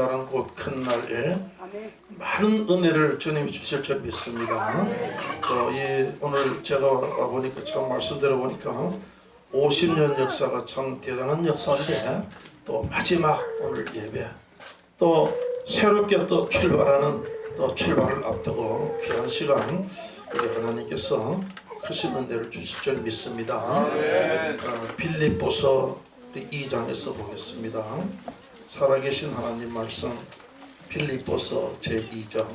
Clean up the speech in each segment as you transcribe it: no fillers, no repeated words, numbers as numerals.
주일날은 곧 큰 날에 많은 은혜를 주님이 주실 줄 믿습니다. 오늘 제가 와보니까 참 말씀드려 보니까 50년 역사가 참 대단한 역사인데, 또 마지막 오늘 예배, 또 새롭게 또 출발하는, 또 출발을 앞두고 귀한 시간 우리 하나님께서 크신 은혜를 주실 줄 믿습니다. 빌립보서 2장에서 보겠습니다. 살아계신 하나님 말씀, 빌립보서 제2장.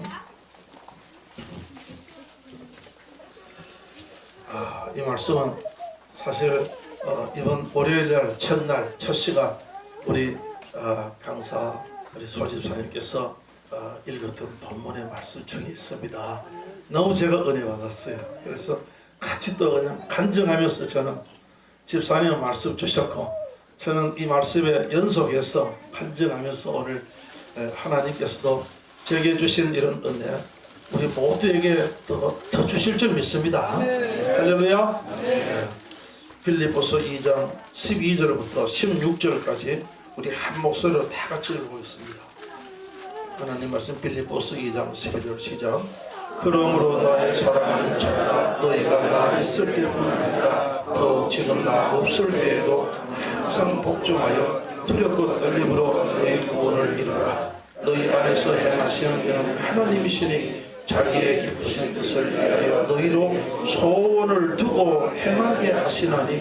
이 말씀은 사실 이번 월요일날 첫날 첫 시간 우리 강사 우리 소집사님께서 읽었던 본문의 말씀 중에 있습니다. 너무 제가 은혜 받았어요. 그래서 같이 또 그냥 간증하면서 저는 집사님 말씀 주셨고, 저는 이 말씀에 연속해서 간증하면서 오늘 하나님께서도 제게 주신 이런 은혜 우리 모두에게 더 주실 줄 믿습니다. 할렐루야. 빌립보서 2장 12절부터 16절까지 우리 한 목소리로 다 같이 읽어보겠습니다. 하나님 말씀, 빌립보서 2장 12절 시작. 그러므로 나의 사랑하는 자들아, 너희가 나 있을 때뿐 아니라 또 지금 나 없을 때에도 항상 복종하여 두렵고 떨림으로 너희 구원을 이루라. 너희 안에서 행하시는 이는 하나님이시니 자기의 기쁘신 뜻을 위하여 너희로 소원을 두고 행하게 하시나니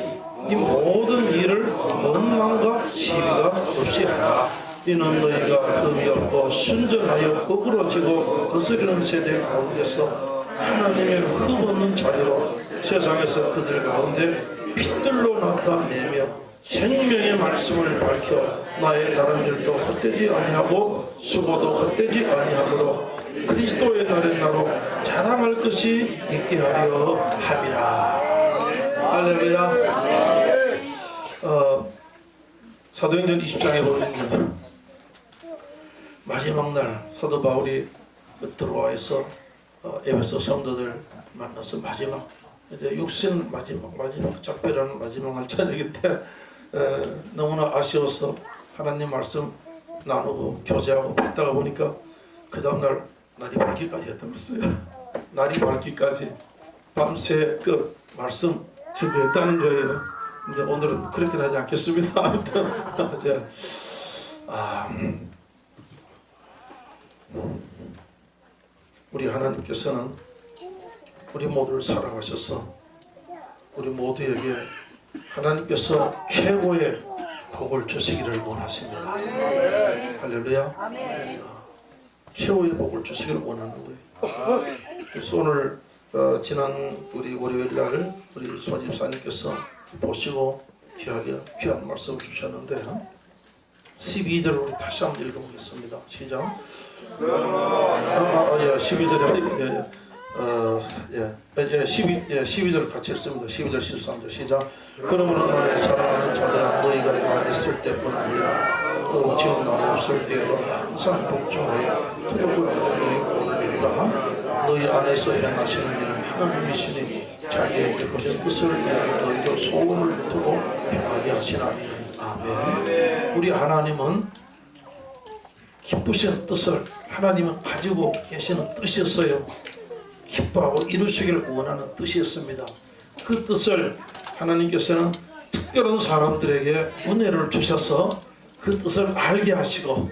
이 모든 일을 원망과 시비가 없이 하라. 이는 너희가 금이 없고 순전하여 어그러지고 거스르는 세대 가운데서 하나님의 흠없는 자녀로 세상에서 그들 가운데 빛들로 나타내며 생명의 말씀을 밝혀 나의 다른 일도 헛되지 아니하고 수고도 헛되지 아니하므로 그리스도의 날에 나로 자랑할 것이 있게 하려 함이라. 할렐루야. 사도행전 20장에 보면 마지막 날 사도 바울이 드로아에서 에베소 성도들 만나서 마지막 이제 육신 마지막 작별하는 마지막 날 저녁 때 너무나 아쉬워서 하나님 말씀 나누고 교제하고 받다가 보니까 그 다음날 날이 밝기까지 했다면서요. 날이 밝기까지 밤새 그 말씀 준비했다는 거예요. 근데 오늘은 그렇게 하지 않겠습니다. 아무튼 우리 하나님께서는 우리 모두를 사랑하셔서 우리 모두에게 하나님께서 최고의 복을 주시기를 원하십니다. 할렐루야. 최고의 복을 주시기를 원하는 거예요. 그래서 오늘 지난 우리 월요일날 우리 소집사님께서 보시고 귀한 말씀을 주셨는데 12절을 우리 다시 한번 읽어보겠습니다. 시작. 12절에 12절 같이 읽습니다. 12절 13절 시작. 그러므로 나의 사랑하는 자들아, 너희가 나 있을 때뿐 아니라 또 지금 나 없을 때에도 항상 복종하여 두렵고 떨는 너희 구원을 이루라. 너희 안에서 행하시는 일은 하나님이시니 자기의 기쁘신 뜻을 위하여 너희도 소원을 두고 행하게 하시나니. 아멘. 우리 하나님은 기쁘신 뜻을 하나님은 가지고 계시는 뜻이었어요. 기뻐하고 이루시기를 원하는 뜻이었습니다. 그 뜻을 하나님께서는 특별한 사람들에게 은혜를 주셔서 그 뜻을 알게 하시고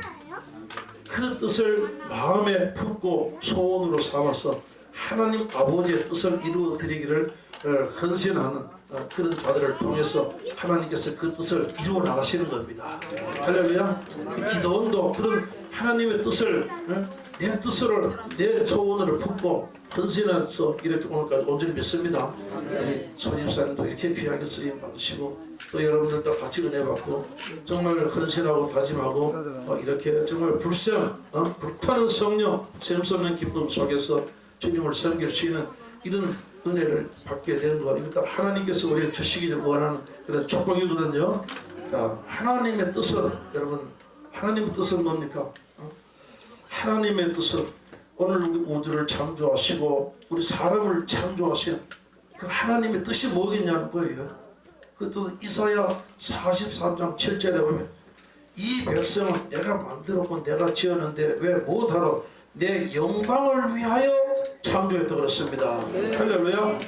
그 뜻을 마음에 품고 소원으로 삼아서 하나님 아버지의 뜻을 이루어 드리기를 헌신하는 그런 자들을 통해서 하나님께서 그 뜻을 이루어 나가시는 겁니다. 할렐루야. 기도원도 그런 하나님의 뜻을 내 뜻으로 내 소원을 품고 헌신해서 이렇게 오늘까지 온 줄 믿습니다. 우리 소집사님도 이렇게 귀하게 쓰임 받으시고 또 여러분들도 같이 은혜 받고 정말 헌신하고 다짐하고 이렇게 정말 불타는 성령 샘솟는 기쁨 속에서 주님을 섬길 수 있는 이런 은혜를 받게 되는 거, 이것도 하나님께서 우리에게 주시기를 원하는 그런 축복이거든요. 자, 하나님의 뜻은, 여러분, 하나님의 뜻은 뭡니까? 하나님의 뜻은 오늘 우리 우주를 창조하시고 우리 사람을 창조하신 그 하나님의 뜻이 뭐겠냐는 거예요. 그 뜻은 이사야 43장 7절에 보면 이 백성을 내가 만들었고 내가 지었는데 왜 못하러 내 영광을 위하여 창조했다 그랬습니다. 할렐루야.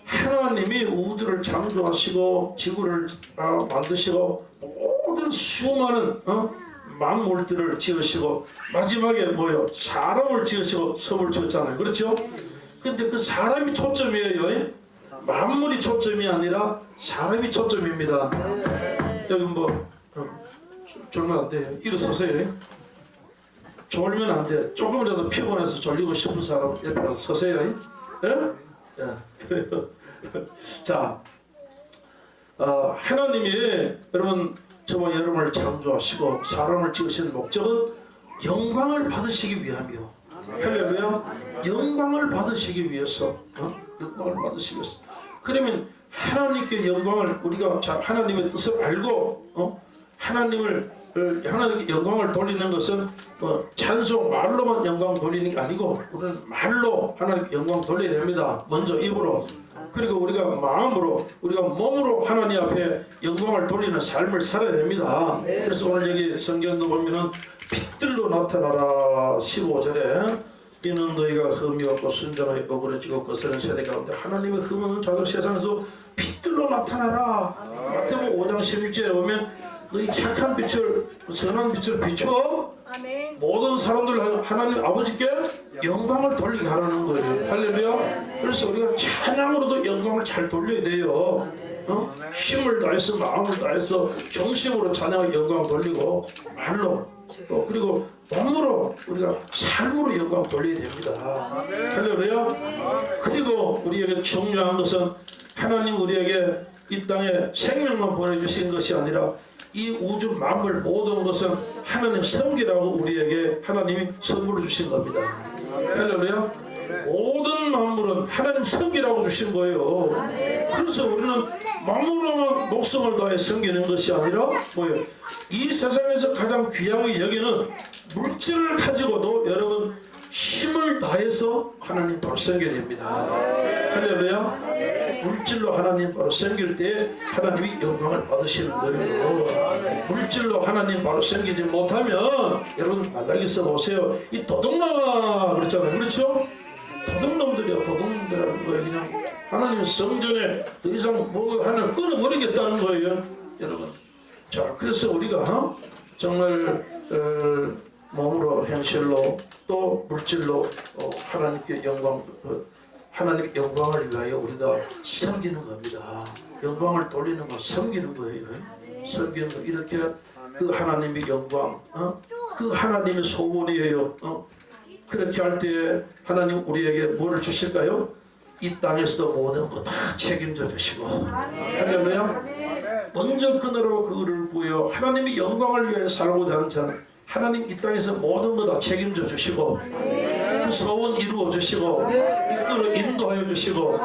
하나님이 우주를 창조하시고 지구를 만드시고 모든 수많은 만물들을 지으시고 마지막에 뭐요? 사람을 지으시고 섬을 지었잖아요. 그렇죠? 근데 그 사람이 초점이에요. 만물이 초점이 아니라 사람이 초점입니다. 여기 뭐 졸면 안 돼요. 일어서세요. 졸면 안 돼. 조금이라도 피곤해서 졸리고 싶은 사람 옆에 가서 서세요. 예? 예. 자, 하나님이 여러분 저와 여러분을 창조하시고 사람을 지으신 목적은 영광을 받으시기 위함이요. 할렐루야. 영광을 받으시기 위해서, 영광을 받으시기 위해서. 그러면 하나님께 영광을 우리가 하나님의 뜻을 알고 하나님께 영광을 돌리는 것은 찬송 말로만 영광 돌리는 게 아니고 우리는 말로 하나님께 영광 돌려야 됩니다. 먼저 입으로. 그리고 우리가 마음으로 우리가 몸으로 하나님 앞에 영광을 돌리는 삶을 살아야 됩니다. 그래서 오늘 여기 성경도 보면은 빛들로 나타나라 15절에 이는 너희가 흠이 없고 순전하게 어그러지고 거스른 세대 가운데 하나님의 흠은 자도 세상에서 빛들로 나타나라. 마태복음 5장 11절에 보면 너희 착한 빛을 선한 빛을 비추어 아멘. 모든 사람들 하나님 아버지께 영광을 돌리게 하라는 거예요. 할렐루야. 그래서 우리가 찬양으로도 영광을 잘 돌려야 돼요. 힘을 다해서 마음을 다해서 정심으로 찬양의 영광 돌리고 말로 또 그리고 몸으로 우리가 삶으로 영광 돌려야 됩니다. 할렐루야. 그리고 우리에게 중요한 것은 하나님 우리에게 이 땅에 생명만 보내주신 것이 아니라 이 우주 만물 모든 것은 하나님 섬기라고 우리에게 하나님이 선물로 주신 겁니다. 할렐루야. 모든 만물은 하나님 섬기라고 주신 거예요. 그래서 우리는 마음으로만 목숨을 다해 섬기는 것이 아니라 뭐예요? 이 세상에서 가장 귀하게 여기는 물질을 가지고도 여러분 힘을 다해서 하나님 바로 섬겨야 됩니다. 할렐루야. 물질로 하나님 바로 섬길 때 하나님이 영광을 받으시는 거예요. 물질로 하나님 바로 섬기지 못하면 여러분 말라기서 보세요. 이 도둑놈아 그랬잖아요. 그렇죠? 도둑놈들이야. 도둑놈들이라는 거예요. 그냥 하나님 성전에 더 이상 뭐 하나님 끊어버리겠다는 거예요. 여러분. 자, 그래서 우리가 정말 몸으로 현실로 또 물질로 하나님께 하나님의 영광을 위하여 우리가 섬기는 겁니다. 영광을 돌리는 거 섬기는 거예요. 섬기는 거 이렇게 그 하나님의 영광, 그 하나님의 소원이에요. 그렇게 할 때 하나님 우리에게 뭐를 주실까요? 이 땅에서도 모든 거 다 책임져 주시고 할렐루야. 먼저 그너로 그를 구하여 하나님의 영광을 위해 살고자 하는 자는 하나님 이 땅에서 모든 거 다 책임져 주시고 그 소원 이루어 주시고 이끌어 인도하여 주시고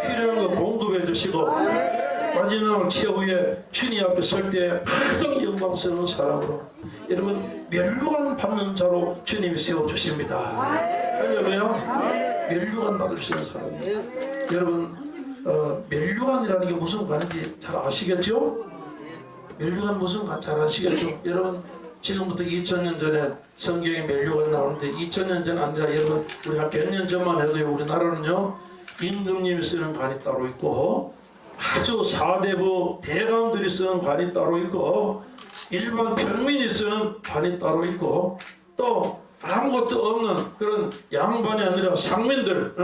필요한 거 공급해 주시고 마지막 최후에 주님 앞에 설 때 가장 영광스러운 사람으로 여러분 멸류관 받는 자로 주님이 세워주십니다. 할렐루야. 멸류관 받으시는 사람이에요. 여러분 멸류관이라는 게 무슨 관인지 잘 아시겠죠? 멸류관 무슨 관 잘 아시겠죠? 여러분 지금부터 2000년 전에 성경에 멸류관 나오는데 2000년 전 아니라 여러분 우리 한 100년 전만 해도요 우리나라는요 임금님이 쓰는 관이 따로 있고 아주 사대부 대감들이 쓰는 관이 따로 있고 일반 평민이 쓰는 관이 따로 있고 또 아무것도 없는 그런 양반이 아니라 상민들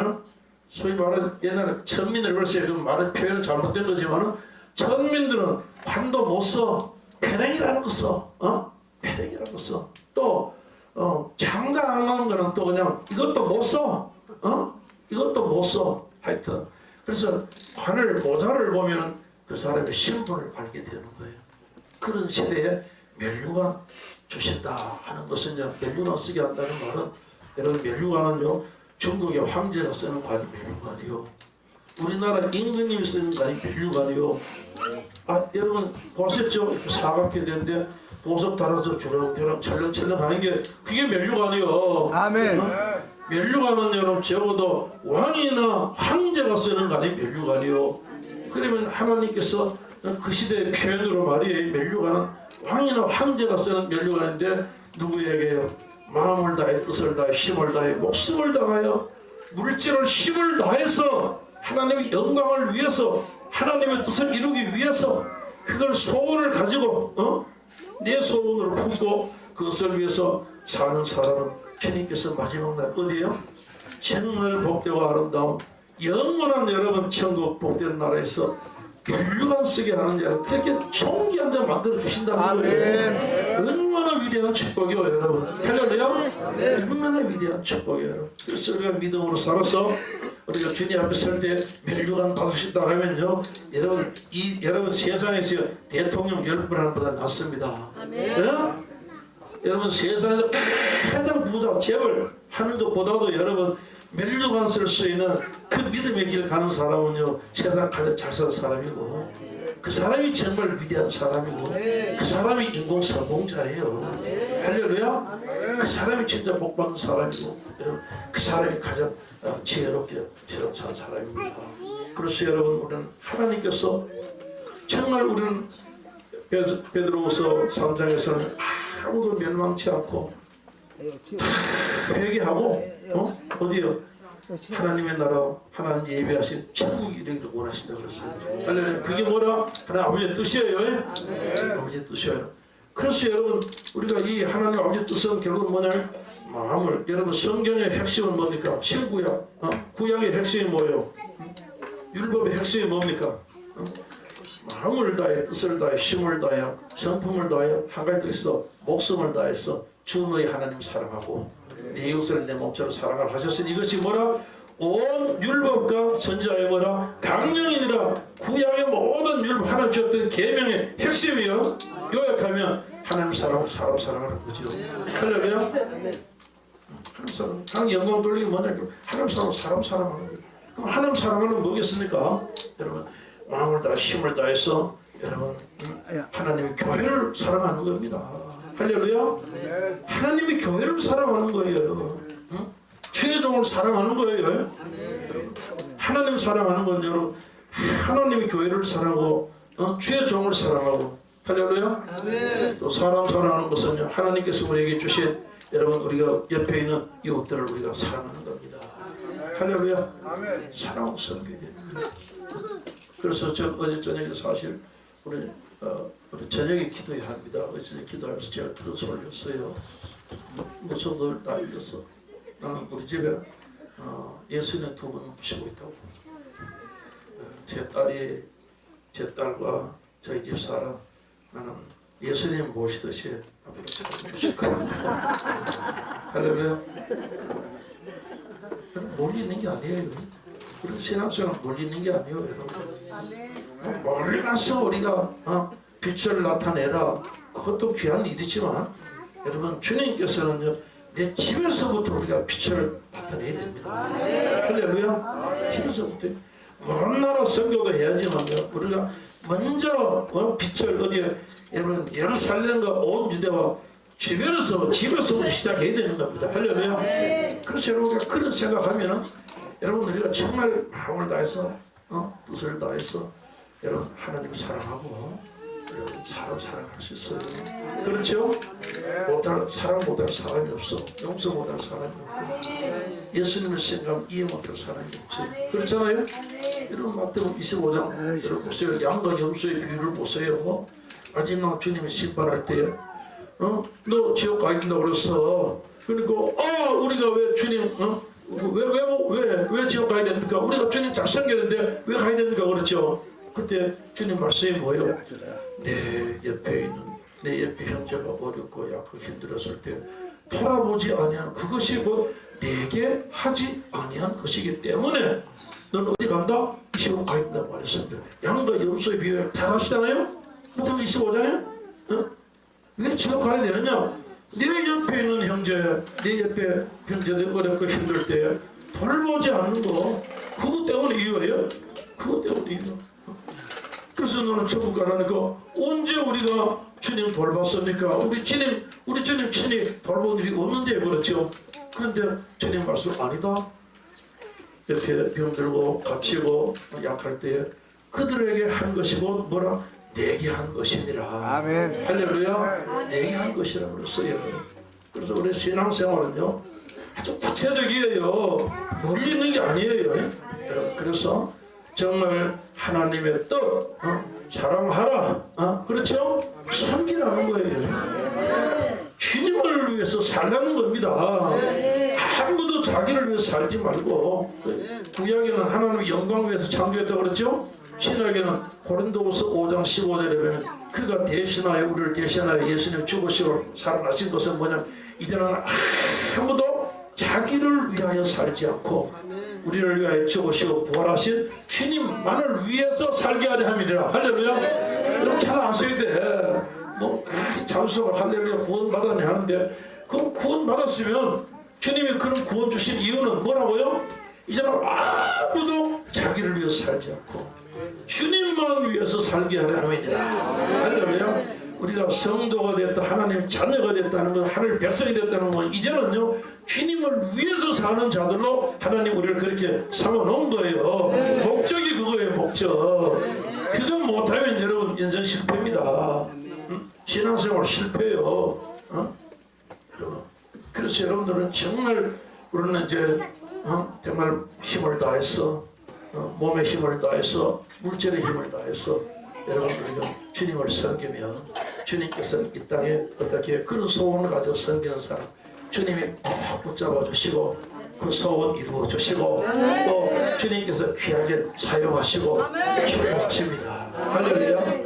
소위 말하는 옛날에 천민을 그랬어요. 좀 말의 표현은 잘못된 거지만은 천민들은 관도 못 써. 패랭이라는 거 써. 패랭이라는 거 써. 또 장가 안 가는 거는 또 그냥 이것도 못 써. 이것도 못 써. 하여튼 그래서 관을 모자를 보면은 그 사람의 신분을 알게 되는 거예요. 그런 시대에 멸류관 주신다 하는 것은 멸류관 쓰게 한다는 말은 여러분 멸류관은요 중국의 황제가 쓰는 관이 멸류관이요. 우리나라 임금님이 쓰는 관이 멸류관이요. 여러분 보셨죠? 사각형이 되는데 보석 달아서 주렁주렁 철렁철렁 하는 게 그게 멸류관이요. 아멘. 멸류관은 여러분 적어도 왕이나 황제가 쓰는 관이 멸류관이요. 그러면 하나님께서 그 시대의 표현으로 말이 면류관은 왕이나 황제가 쓰는 면류관인데 누구에게요? 마음을 다해 뜻을 다해 힘을 다해 목숨을 다하여 물질을 힘을 다해서 하나님의 영광을 위해서 하나님의 뜻을 이루기 위해서 그걸 소원을 가지고 내 소원을 품고 그것을 위해서 사는 사람은 주님께서 마지막 날 어디에요? 정말 복되고 아름다운 영원한 여러분 천국 복된 나라에서 면류관 쓰게 하는 자 그렇게 존귀한 자 만들어 주신다는 거예요. 얼마나 위대한 축복이요 여러분. 할렐루야. 얼마나 위대한 축복이에요 여러분. 그래서 우리가 믿음으로 살아서 우리가 주님 앞에 설 때 면류관 받으신다 하면요 여러분 세상에서 대통령 10분보다 낫습니다. 여러분 세상에서 가장 부자 재벌 하는 것보다도 여러분 면류관 쓸 수 있는 그 믿음의 길 가는 사람은요 세상 가장 잘 사는 사람이고 그 사람이 정말 위대한 사람이고 그 사람이 인공 성공자예요. 할렐루야. 그 사람이 진짜 복받는 사람이고 여러분 그 사람이 가장 지혜롭게 산 사람입니다. 그래서 여러분 우리는 하나님께서 정말 우리는 베드로후서 3장에서는 아무도 멸망치 않고 다 회개하고 어디요? 하나님의 나라 하나님 예비하신 천국이 이르기를 원하신다고 그랬어요. 할렐루야. 그게 뭐라? 하나님 아버지의 뜻이에요. 아버지의 뜻이에요. 그래서 여러분 우리가 이 하나님 아버지의 뜻은 결국 뭐냐면 마음을 여러분 성경의 핵심은 뭡니까? 신구약 구약의 핵심이 뭐예요? 율법의 핵심이 뭡니까? 마음을 다해 뜻을 다해 힘을 다해 성품을 다해 한 가지 더 있어 목숨을 다해서 주 너희 하나님 사랑하고 내 이웃을 내 몸처럼 사랑하라 하셨으니 이것이 뭐라? 온 율법과 선지자의 뭐라? 강령이니라. 구약의 모든 율법 하나님 주었던 계명의 핵심이요 요약하면 하나님 사랑하고 사람 사랑하는 거죠. 할렐루야. 하나님 사랑 강 영광 돌리기 뭐냐? 하나님 사랑하고 사람 사랑하는 거예요. 그럼 하나님 사랑하는 뭐겠습니까? 여러분 마음을 다해 힘을 다해서 여러분 하나님의 교회를 사랑하는 겁니다. 할렐루야. 하나님의 교회를 사랑하는 거예요 여러분. 주의 종을 사랑하는 거예요 여러분. 하나님 사랑하는 건 여러분 하나님의 교회를 사랑하고 주의 종을 사랑하고 할렐루야. 또 사람 사랑하는 것은요 하나님께서 우리에게 주신 여러분 우리가 옆에 있는 이웃들을 우리가 사랑하는 겁니다. 할렐루야. 사랑하고 섬겨야 됩니다. 그래서 저 어제 저녁에 사실 우리 저녁에 기도해야 합니다. 어제 기도하면서 제가 그런 소리를 했어요. 무슨 걸 날려서 나는 우리 집에 예수님 2분 모시고 있다고. 제 딸과 저희 집 사람 나는 예수님 모시듯이 앞으로 잘 모실 거야. 할렐루야. 멀리 있는 게 아니에요. 우리 신앙생활은 멀리 있는 게 아니에요 여러분. 멀리 가서 우리가 빛을 나타내라. 그것도 귀한 일이지만 여러분 주님께서는요 내 집에서부터 우리가 빛을 나타내야 됩니다. 할렐루야. 집에서부터 먼 나라 선교도 해야지만요 우리가 먼저 빛을 어디에 여러분 예루살렘과 온 유대와 주변에서 집에서부터 시작해야 되는 겁니다. 할렐루야. 그래서 여러분 그런 생각하면은 여러분 우리가 정말 마음을 다해서 뜻을 다해서 여러분 하나님 사랑하고 여러분 사람 사랑할 수 있어요. 그렇죠? 사랑 못할 사람이 없어. 용서 못할 사람이 없고 예수님을 생각하면 이해 못할 사람이 없지. 그렇잖아요? 여러분 마태복음 25장 여러분 보세요. 양과 염소의 비유를 보세요. 마지막 주님이 심판할 때 너 지옥 가야 된다고 그랬어. 그러니까 우리가 왜 주님 왜 지옥 가야 됩니까? 우리가 주님 잘 섬겼는데 왜 가야 됩니까? 그렇죠? 그때 주님 말씀이 뭐예요? 내 옆에 형제가 어렵고 약하고 힘들었을 때 돌아보지 아니한 그것이 곧 내게 하지 아니한 것이기 때문에 넌 어디 간다? 지옥 가야 된다고 말했습니다. 양과 염소의 비유를 잘 하시잖아요? 마태복음 25장에 왜 지옥 가야 되느냐? 내 옆에 있는 형제, 내 옆에 형제들 어렵고 힘들 때 돌보지 않는 거 그것 때문에 이유예요. 그것 때문에 이유. 그래서 너는 천국 가라니까 언제 우리가 주님 돌봤습니까? 우리 주님 친히 돌본 일이 없는데 그렇죠. 그런데 주님 말씀 아니다. 옆에 병들고 갇히고 약할 때 그들에게 한 것이 곧 뭐라? 내게 한 것이니라. 아멘. 할렐루야. 내게 한 것이라 그랬어요. 그래서 우리 신앙생활은요 아주 구체적이에요. 멀리 있는 게 아니에요. 여러분, 그래서 정말 하나님의 뜻 사랑하라. 그렇죠? 섬기라는 거예요. 주님을 위해서 살라는 겁니다. 아무도 자기를 위해서 살지 말고, 구약에는 하나님의 영광을 위해서 창조했다고 그랬죠? 신약에는 고린도후서 5장 15절에 보면 그가 대신하여 우리를 대신하여 예수님 죽으시고 살아나신 것은 뭐냐면 이제는 아무도 자기를 위하여 살지 않고 우리를 위하여 죽으시고 부활하신 주님만을 위해서 살게 하려 함이라. 할렐루야. 여러분 잘 아셔야 돼. 뭐 잠수가 할렐루야 구원 받았네 하는데, 그럼 구원 받았으면 주님이 그런 구원 주신 이유는 뭐라고요? 이제는 아무도 자기를 위해서 살지 않고 주님만 위해서 살게 하려 함이니라. 할렐루야. 우리가 성도가 됐다, 하나님 자녀가 됐다는 것, 하늘 백성이 됐다는 건 이제는요 주님을 위해서 사는 자들로 하나님 우리를 그렇게 삼아놓은 거예요. 목적이 그거예요. 목적. 그거 못하면 여러분 인생 실패입니다. 신앙생활 실패예요. 여러분, 그래서 여러분들은 정말 우리는 이제 정말 힘을 다해서 몸의 힘을 다해서 물질의 힘을 다해서 여러분 우리가 주님을 섬기면 주님께서 이 땅에 어떻게 그런 소원을 가지고 섬기는 사람 주님이 꼭 붙잡아 주시고 그 소원 이루어 주시고 또 주님께서 귀하게 사용하시고 축복하십니다. 할렐루야.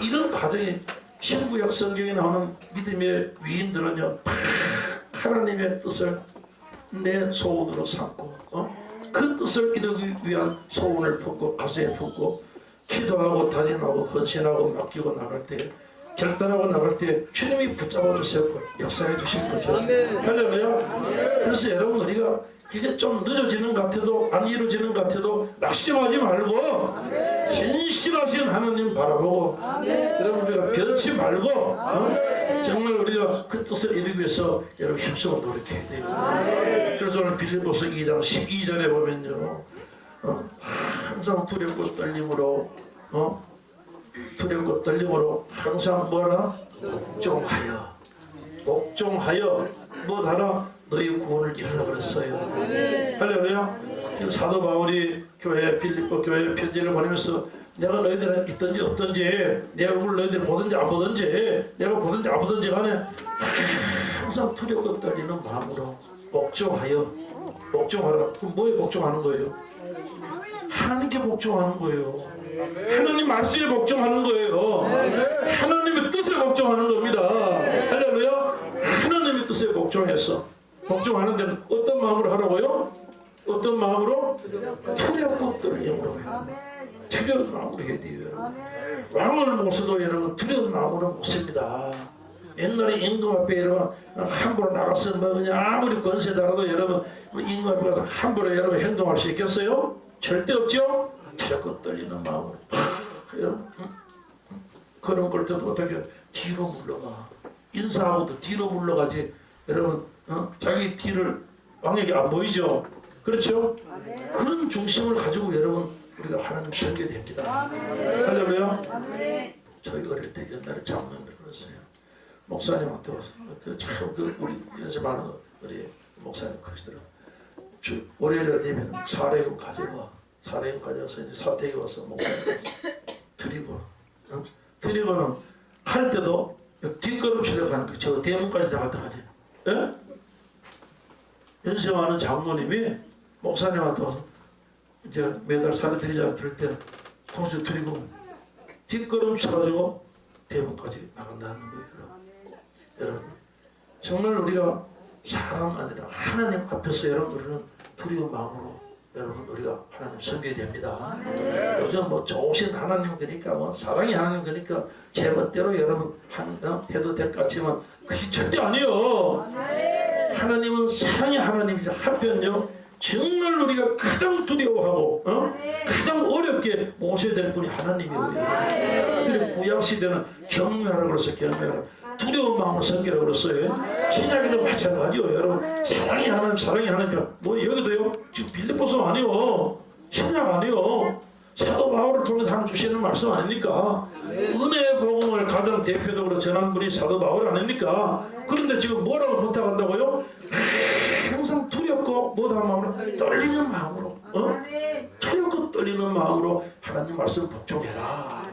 이런 과정이 신구약 성경에 나오는 믿음의 위인들은요 하나님의 뜻을 내 소원으로 삼고 그 뜻을 이루기 위한 소원을 품고 가슴에 품고 기도하고 다짐하고 헌신하고 맡기고 나갈 때 결단하고 나갈 때 주님이 붙잡아 주셨고 역사해 주신 거죠. 할렐루야. 그래서 여러분 우리가 이게 좀 늦어지는 것 같아도 안 이루어지는 것 같아도 낙심하지 말고 신실하신 하나님 바라보고 여러분 우리가 변치 말고 정말 우리가 그 뜻을 이루기 위해서 여러분 힘쓰고 노력해야 돼요. 그래서 오늘 빌립보서 2장 12절에 보면요 항상 두렵고 떨림으로 두렵고 떨림으로 항상 뭐라 복종하여 뭐하라 너희 구원을 이루라 그랬어요. 할렐루야. 지금 사도 바울이 교회 빌립보 교회 편지를 보내면서 내가 너희들은 있든지 없든지 내 얼굴 너희들 보든지 안 보든지 내가 보든지 안 보든지 간에 항상 두렵고 떨리는 마음으로 복종하라. 그럼 뭐에 복종하는 거예요? 하나님께 복종하는 거예요. 하나님 말씀에 복종하는 거예요. 하나님의 뜻에 복종하는 겁니다. 할렐루야. 하나님의 뜻에 복종하는 데는 어떤 마음으로 하라고요? 어떤 마음으로? 두렵고 떨림으로 해요. 두려운 마음으로 해야 돼요. 여러분. 왕을 모셔도 여러분 두려운 마음으로 못 씁니다. 옛날에 임금 앞에 여러분 함부로 나가서 뭐 그냥 아무리 권세다라도 여러분 임금 앞에 가서 함부로 여러분 행동할 수 있겠어요? 절대 없죠? 두렵고 떨리는 마음으로 여러분 그런 걸 때도 어떻게 뒤로 물러가 인사하고도 뒤로 물러가지. 여러분 자기 뒤를 왕에게 안 보이죠? 그렇죠? 그런 중심을 가지고 여러분 우리가 하나님 섬겨야 됩니다. 할렐루야. 저희 어릴 때 옛날에 장면을 그랬어요. 목사님한테 와서 우리 연습하는 우리 목사님 그러시더라고요. 월요일에 되면 사례금 가져와서 이제 사택에 와서 목사님 드리고는 할 때도 뒷걸음치려고 하는 거예요. 저 대문까지 나갈 때까지. 예? 연습하는 장모님이 목사님한테 와서 이제 매달 사례 드리자 들을 때 거기서 드리고 뒷걸음 쳐가지고 대문까지 나간다는 거예요. 여러분 정말 우리가 사람 아니라 하나님 앞에서 여러분 우리는 두려운 마음으로 여러분 우리가 하나님 섬겨야 됩니다. 요즘 뭐 좋으신 하나님 그러니까 뭐 사랑이 하나님 그러니까 제 멋대로 여러분 해도 될 것 같지만 그게 절대 아니에요. 하나님은 사랑의 하나님이죠. 한편요 정말 우리가 가장 두려워하고 가장 어렵게 모셔야 될 분이 하나님이에요. 그리고 구약시대는 경외하라고 그랬어요. 경외하라. 두려운 마음을 섬기라고 그랬어요. 신약에도 마찬가지요. 여러분 사랑이 하나님 뭐 여기도요 지금 빌립보서 아니요 신약 아니요 사도 바울을 통해서 하나님 주시는 말씀 아닙니까? 은혜의 복음을 가장 대표적으로 전한 분이 사도 바울 아닙니까? 그런데 지금 뭐라고 부탁한다고요? 항상 두렵고 못한 마음으로 떨리는 마음으로 두렵고 떨리는 마음으로 하나님 말씀 복종해라.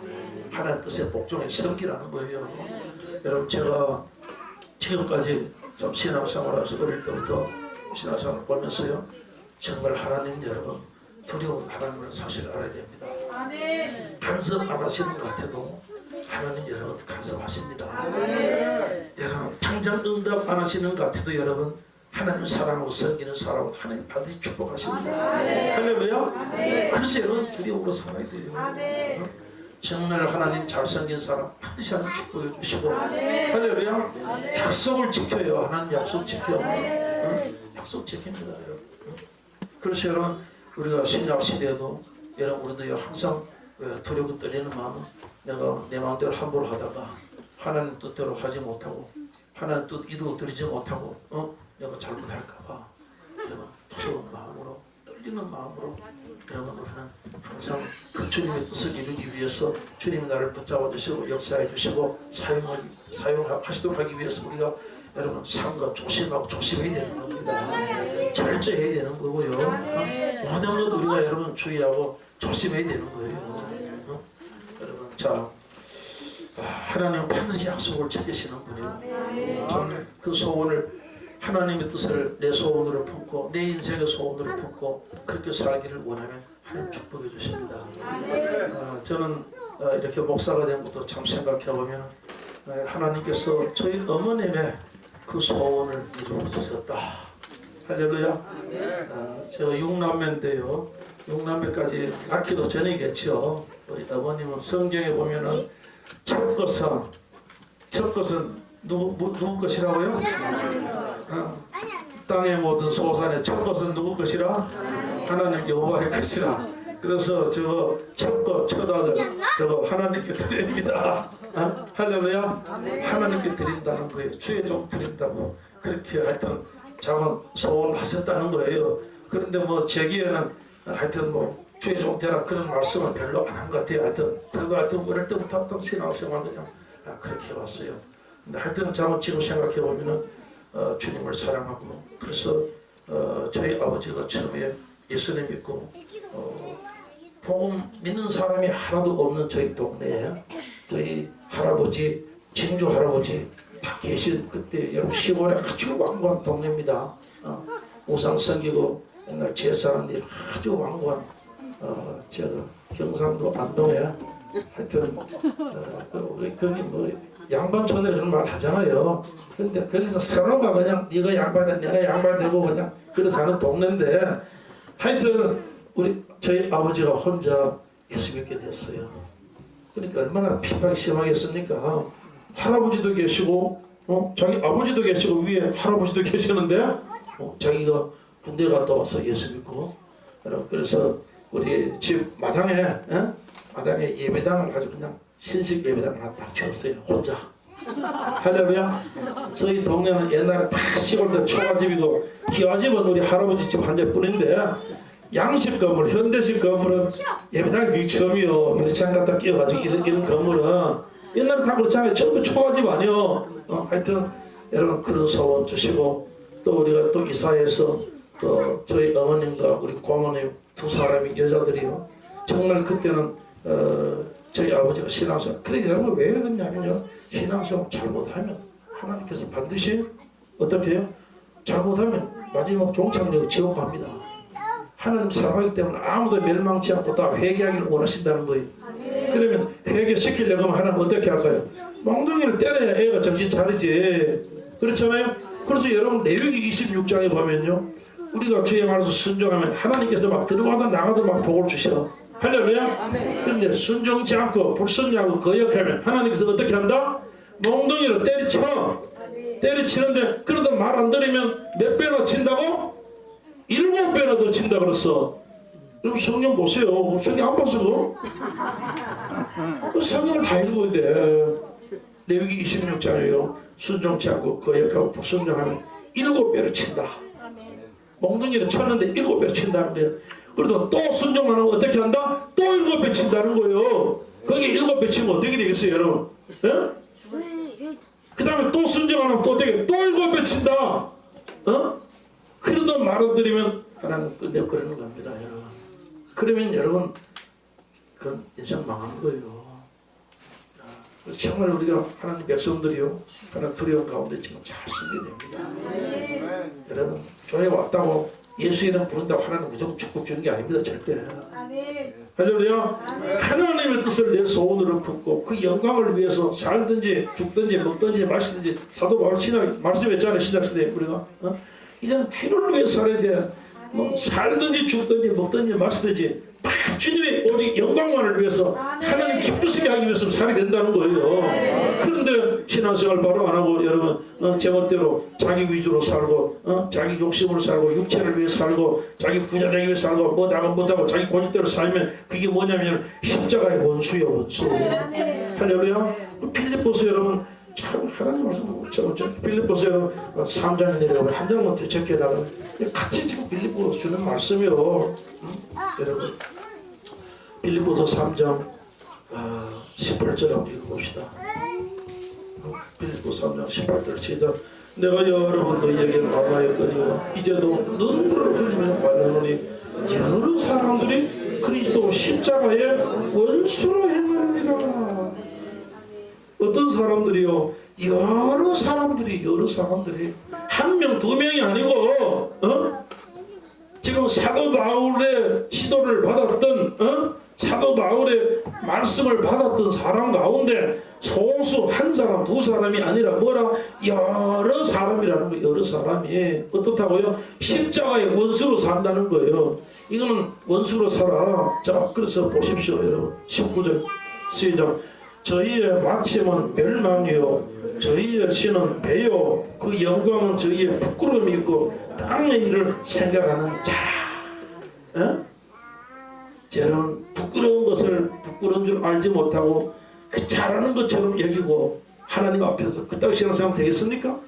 하나님 뜻에 복종해 섬기라는 거예요. 여러분 제가 지금까지 좀 신앙생활하면서 어릴 때부터 신앙생활을 보면서요 정말 하나님 여러분 두려운 하나님을 사실 알아야 됩니다. 간섭 안 하시는 것 같아도 하나님 여러분 간섭하십니다. 여러분 당장 응답 안 하시는 것 같아도 여러분 하나님 사랑하고 섬기는 사람은 하나님 반드시 축복하십니다. 할렐루야. 그래서 여러분 두려움으로 살아야 돼요. 정말 하나님 잘 섬긴 사람 반드시 하나님 축복해 주시고 할렐루야. 약속을 지켜요. 하나님 약속 지켜. 약속 지킵니다 여러분. 그래서 여러분 우리가 신약 시대에도 여러분 우리도 항상 두렵고 떨리는 마음은 내가 내 마음대로 함부로 하다가 하나님 뜻대로 하지 못하고 하나님 뜻 이루어드리지 못하고 내가 잘못할까봐 여러분 두려운 마음으로 떨리는 마음으로 여러분 우리는 항상 그 주님의 뜻을 이루기 위해서 주님이 나를 붙잡아 주시고 역사해 주시고 사용하시도록 하기 위해서 우리가 여러분 삶과 조심하고 조심해야 되는 겁니다. 절제해야 되는 거고요. 모든 것 우리가 여러분 주의하고 조심해야 되는 거예요. 여러분 자 하나님은 반드시 약속을 지키시는 분이에요. 저는 그 소원을 하나님의 뜻을 내 소원으로 품고 내 인생의 소원으로 품고 그렇게 살기를 원하면 하나님 축복해 주십니다. 저는 이렇게 목사가 된 것도 참 생각해 보면 하나님께서 저희 어머님의 그 소원을 이루어 주셨다. 할렐루야. 제가 6남매인데요. 6남매까지 낳기도 전이겠죠. 우리 어머님은 성경에 보면은 첫 것은 누구 것이라고요? 땅의 모든 소산의 첫 것은 누구 것이라? 하나님 여호와의 것이라. 그래서 저거 첫 아들 저거 하나님께 드립니다. 할렐루야. 하나님께 드린다는 거예요. 주의 종 드린다고 그렇게 하여튼 작은 소원을 하셨다는 거예요. 그런데 뭐 제기에는 하여튼 뭐 주의 종 되라 그런 말씀은 별로 안 한 것 같아요. 하여튼 어릴 때부터 어떤 신앙생활 그냥 그렇게 해왔어요. 근데 하여튼 지금 생각해 보면은 주님을 사랑하고 그래서 저희 아버지가 처음에 예수님 믿고 복음 믿는 사람이 하나도 없는 저희 동네에 저희 할아버지 진주 할아버지 다 계신 그때 여러분 시골에 아주 완고한 동네입니다. 우상 섬기고 옛날 제사하는 일 아주 완고한 제가 경상도 안동에 하여튼 거기 뭐 양반촌에 그런 말 하잖아요. 근데 거기서 서로가 그냥 네가 양반이야 내가 양반되고 그냥 그래 사는 동네인데 하여튼 저희 아버지가 혼자 예수 믿게 됐어요. 그러니까 얼마나 핍박이 심하겠습니까? 할아버지도 계시고 자기 아버지도 계시고 위에 할아버지도 계시는데 자기가 군대 갔다 와서 예수 믿고 그래서 우리 집 마당에 예배당을 아주 그냥 신식 예배당을 하나 딱 지었어요. 혼자. 할렐루야. 저희 동네는 옛날에 다 시골도 초가집이고 기와집은 우리 할아버지 집 한 대뿐인데 양식 건물, 현대식 건물은 예배당이 그게 처음이요. 그래서 갖다 끼워가지고 이런 건물은 옛날에 다 그렇잖아요. 전부 초가집 아니요. 하여튼 여러분 그런 소원 주시고 또 우리가 또 이사해서 또 저희 어머님과 우리 고모님 두 사람이 여자들이요. 정말 그때는 저희 아버지가 신앙생활 그러게 되면 왜 그러냐면요. 신앙생활 잘못하면 하나님께서 반드시 어떻게 해요? 잘못하면 마지막 종착역 지옥 갑니다. 하나님 사랑하기 때문에 아무도 멸망치 않고 다 회개하기를 원하신다는 거예요. 그러면 회개시키려고 하면 하나님 어떻게 할까요? 몽둥이를 때려야 애가 정신 차리지. 그렇잖아요? 그래서 여러분 레위기 26장에 보면요. 우리가 주의 말에서 순종하면 하나님께서 막 들어가다 나가도 막 복을 주셔. 할렐루야. 그런데 순종치 않고 불순종하고 거역하면 하나님께서 어떻게 한다? 몽둥이로 때리치는데 그러다 말 안 들으면 몇 배나 친다고? 7배나 더 친다 그랬어. 그럼 성경 보세요. 성경 안 봤어 그거? 성경을 다 읽어야 돼. 레위기 26장이에요. 순종치 않고 거역하고 불순종하면 7배를 친다. 몽둥이를 쳤는데 7배를 친다는 거예요. 그래도 또 순종 안 하면 어떻게 한다? 또 7배 친다는 거예요. 거기 7배 치면 어떻게 되겠어요, 여러분? 그 다음에 또 순종 안 하면 또 어떻게? 또 7배 친다. 그러던 말을 들으면 하나님 끝내버리는 겁니다, 여러분. 그러면 여러분, 그건 인생 망한 거예요. 그래서 정말 우리가 하나님 백성들이요, 하나님 두려움 가운데 지금 잘 쓰게 됩니다. 여러분, 교회 왔다고 예수 이름 부른다고 하나님 무조건 축복 주는 게 아닙니다, 절대. 할렐루야. 하나님의 뜻을 내 소원으로 품고 그 영광을 위해서 살든지 죽든지 먹든지 마시든지 사도 바울 신학 말씀했잖아요, 신학시대에 우리가. 이제는 주를 위해 살아야 돼. 뭐 살든지 죽든지 먹든지 마시든지 다 주님의 오직 영광만을 위해서 하나님 기쁘시게 하기 위해서 살이 된다는 거예요. 그런데 신앙생활 바로 안 하고 여러분 제멋대로 자기 위주로 살고 자기 욕심으로 살고 육체를 위해 살고 자기 부자 되기 위해 살고 못하고 자기 고집대로 살면 그게 뭐냐면 십자가의 원수예요, 원수. 할렐루야. 필리포스 여러분 참 하나님 말씀 빌립보서 여러분 3장에 내려가면 한 장만 더 적혀다가 같이 지금 빌립보서 주는 말씀이요. 여러분 빌립보서 3장 18절 한번 읽어봅시다. 빌립보서 3장 18절 시작. 내가 여러분 너희에게 말하였거니와 이제도 눈물을 흘리며 말하노니 여러 사람들이 그리스도 십자가의 원수로 행하느니라. 어떤 사람들이요? 여러 사람들이 한 명, 두 명이 아니고 지금 사도 바울의 시도를 받았던 사도 바울의 말씀을 받았던 사람 가운데 소수 한 사람, 두 사람이 아니라 뭐라? 여러 사람이라는 거예요. 여러 사람이 어떻다고요? 십자가의 원수로 산다는 거예요. 이거는 원수로 살아. 자, 그래서 보십시오, 여러분. 19절 시작. 저희의 마침은 멸망이요 저희의 신은 배요 그 영광은 저희의 부끄러움이 있고 땅의 일을 생각하는 자라. 여러분 부끄러운 것을 부끄러운 줄 알지 못하고 그 잘하는 것처럼 여기고 하나님 앞에서 그따위 신앙생활 되겠습니까?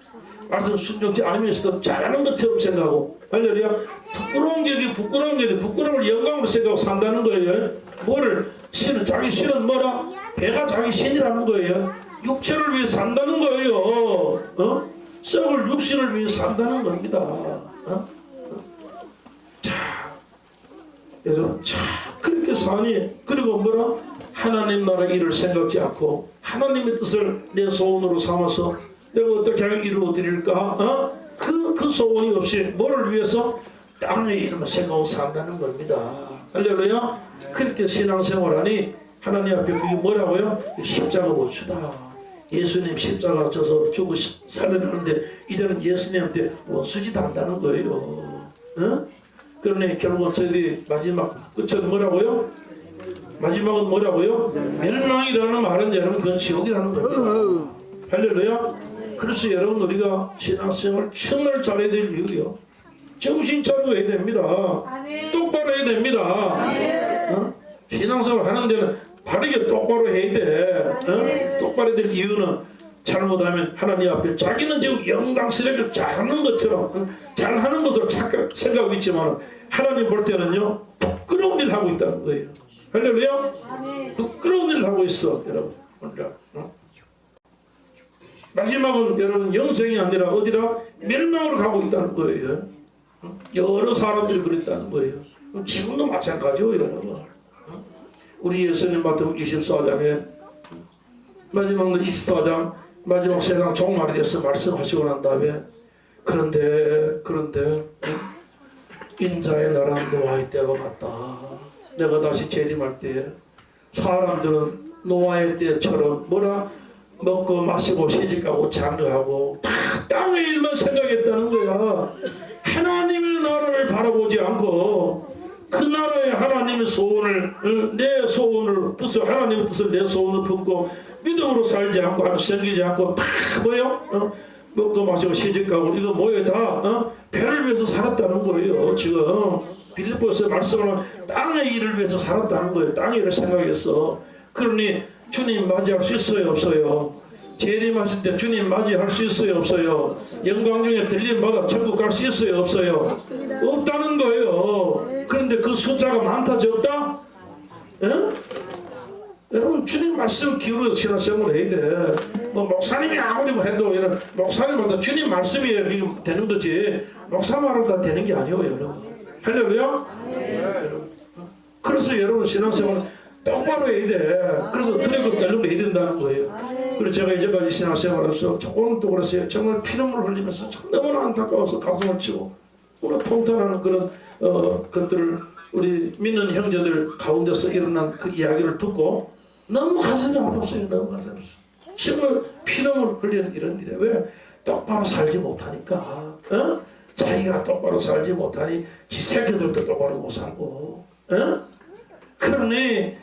말씀 순종치 않으면서도 잘하는 것처럼 생각하고 할렐루야. 부끄러움을 영광으로 생각하고 산다는 거예요. 뭐를 신은 자기 신은 뭐라? 배가 자기 신이라는 거예요. 육체를 위해 산다는 거예요. 썩을 육신을 위해 산다는 겁니다. 자, 여러분, 그렇게 사니 그리고 뭐라? 하나님 나라 일을 생각지 않고 하나님의 뜻을 내 소원으로 삼아서 내가 어떻게 하면 이루어 드릴까? 그 소원이 없이 뭐를 위해서? 땅의 일만 생각하고 산다는 겁니다. 할렐루야. 그렇게 신앙생활하니 하나님 앞에 그게 뭐라고요? 십자가 원수다. 예수님 십자가 져서 죽고 살려나는데 이제는 예수님한테 원수지 당다는 거예요. 그러니 결국은 저희들이 마지막 끝은 뭐라고요? 마지막은 뭐라고요? 멸망이라는 말은 여러분 그건 지옥이라는 겁니다. 할렐루야. 그래서 여러분 우리가 신앙생활 정말 잘해야 될 이유요. 정신 차리고 해야 됩니다. 똑바로 해야 됩니다. 신앙생활 하는 데는 바르게 똑바로 해야 돼. 똑바로 해야 될 이유는 잘못하면 하나님 앞에 자기는 지금 영광스럽게 잘하는 것처럼 잘하는 것으로 생각하고 있지만 하나님 볼 때는요 부끄러운 일을 하고 있다는 거예요. 할렐루야. 부끄러운 일을 하고 있어 여러분. 마지막은 여러분 영생이 아니라 어디라? 멸망으로 가고 있다는 거예요. 여러 사람들이 그랬다는 거예요. 지금도 마찬가지요 여러분. 우리 예수님 마태복음 24장에 마지막 24장 마지막 세상 종말에 대해서 말씀하시고 난 다음에 그런데 인자의 나라는 노아의 때와 같다. 내가 다시 재림할 때 사람들은 노아의 때처럼 뭐라? 먹고 마시고 시집가고 장가하고 다 땅의 일만 생각했다는 거야. 하나님의 나라를 바라보지 않고 그 나라의 하나님의 소원을 내 소원을 뜻을 하나님의 뜻을 내 소원을 품고 믿음으로 살지 않고 하나님 섬기지 않고 다 뭐요? 먹고 마시고 시집가고 이거 뭐예요? 다 배를 위해서 살았다는 거예요. 지금 빌립보서 말씀을 땅의 일을 위해서 살았다는 거예요. 땅의 일을 생각했어. 그러니 주님 맞이할 수 있어요? 없어요? 재림하실 때 주님 맞이할 수 있어요? 없어요? 영광 중에 들림받아 천국 갈 수 있어요? 없어요? 없다는 거예요. 그죠? 그런데 그 숫자가 많다 적다? 예? 여러분 주님 말씀 기울여 신앙생활을 해야 돼. 뭐 목사님이 아무리 뭐 해도 이런 목사님마다 주님 말씀이 되는 거지 목사 말로 다 되는 게 아니에요 여러분. 할렐루야? 여러분. 그래서 여러분 신앙생활 똑바로 해야 돼. 그래서 두렵고 떨림을 해야 된다는 거예요. 그리고 제가 이제까지 신앙생활하면서 오늘도 그랬어요. 정말 피눈물 흘리면서 너무나 안타까워서 가슴을 치고 오늘 통탄하는 그런 것들을 우리 믿는 형제들 가운데서 일어난 그 이야기를 듣고 너무 가슴이 아팠어요. 너무 가슴이 아팠어요. 정말 피눈물 흘리는 이런 일에 왜 똑바로 살지 못하니까 자기가 똑바로 살지 못하니 지 새끼들도 똑바로 못 살고 그러니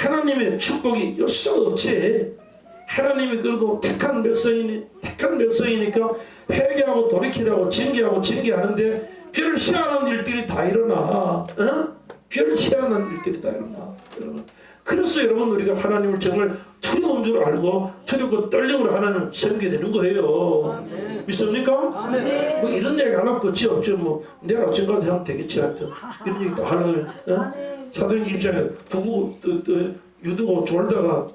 하나님의 축복이 요새 없지. 하나님이 그리고 택한 백성이니까 회개하고 돌이키라고 징계하는데 그를 희한한 일들이 다 일어나. 그를 희한한 일들이 다 일어나. 여러분. 그래서 여러분 우리가 하나님을 정말 두려운 줄 알고 두렵고 떨림으로 하나님을 섬기게 되는 거예요. 아멘. 믿습니까? 아멘. 뭐 이런 얘기 안 하고 끝이 없죠. 뭐 내가 언젠가도 하면 되겠지 하여튼 이런 얘기 다 하려고 사도행 입장에 두고 유두고 졸다가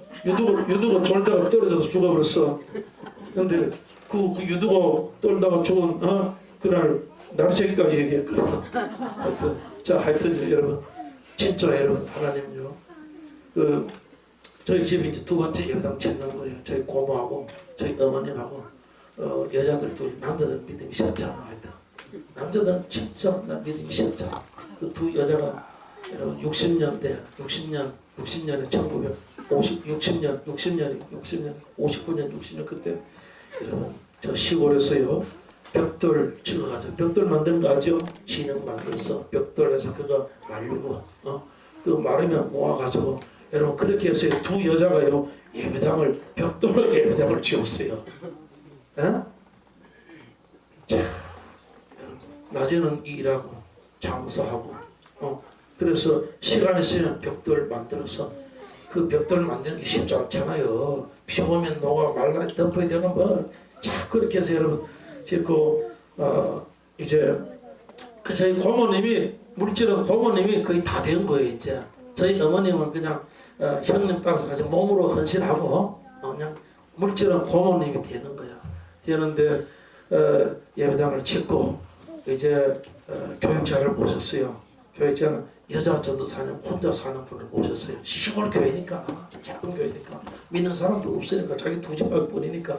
떨어져서 죽어버렸어. 근데 그 유두고 떨다가 죽은 그날 나르새끼까지 얘기했거든. 하여튼 여러분 진짜 여러분 하나님요 저희 집에 이제 두 번째 예배당 찾는 거예요. 저희 고모하고 저희 어머님하고 여자들 둘 남자들 믿음이 시작잖아. 하여튼 남자들은 진짜 믿음이 시작잖아. 그 두 여자가 여러분 60년에 59년 60년 그때 여러분 저 시골에서요 벽돌 찍어가지고 벽돌 만드는 거 아죠? 진흙 만들어서 벽돌에서 그거 말리고 그 마르면 모아가지고 여러분 그렇게 해서 두 여자가요 벽돌 예배당을 지었어요. 자, 여러분 낮에는 일하고 장사하고 그래서 시간 있으면 벽돌 만들어서 그 벽돌 만드는 게 쉽지 않잖아요. 비 오면 녹아 말라 덮어야 되는 자 그렇게 해서 여러분 이제 저희 고모님이 물질은 고모님이 거의 다 된 거예요. 이제 저희 어머님은 그냥 형님 따라서 가지고 몸으로 헌신하고 그냥 물질은 고모님이 되는 거야. 되는데 예배당을 짓고 이제 교육자를 모셨어요. 교육자는 여자 전도사님 혼자 사는 분을 모셨어요. 시골 교회니까 작은 교회니까 믿는 사람도 없으니까 자기 두 집밖에 뿐이니까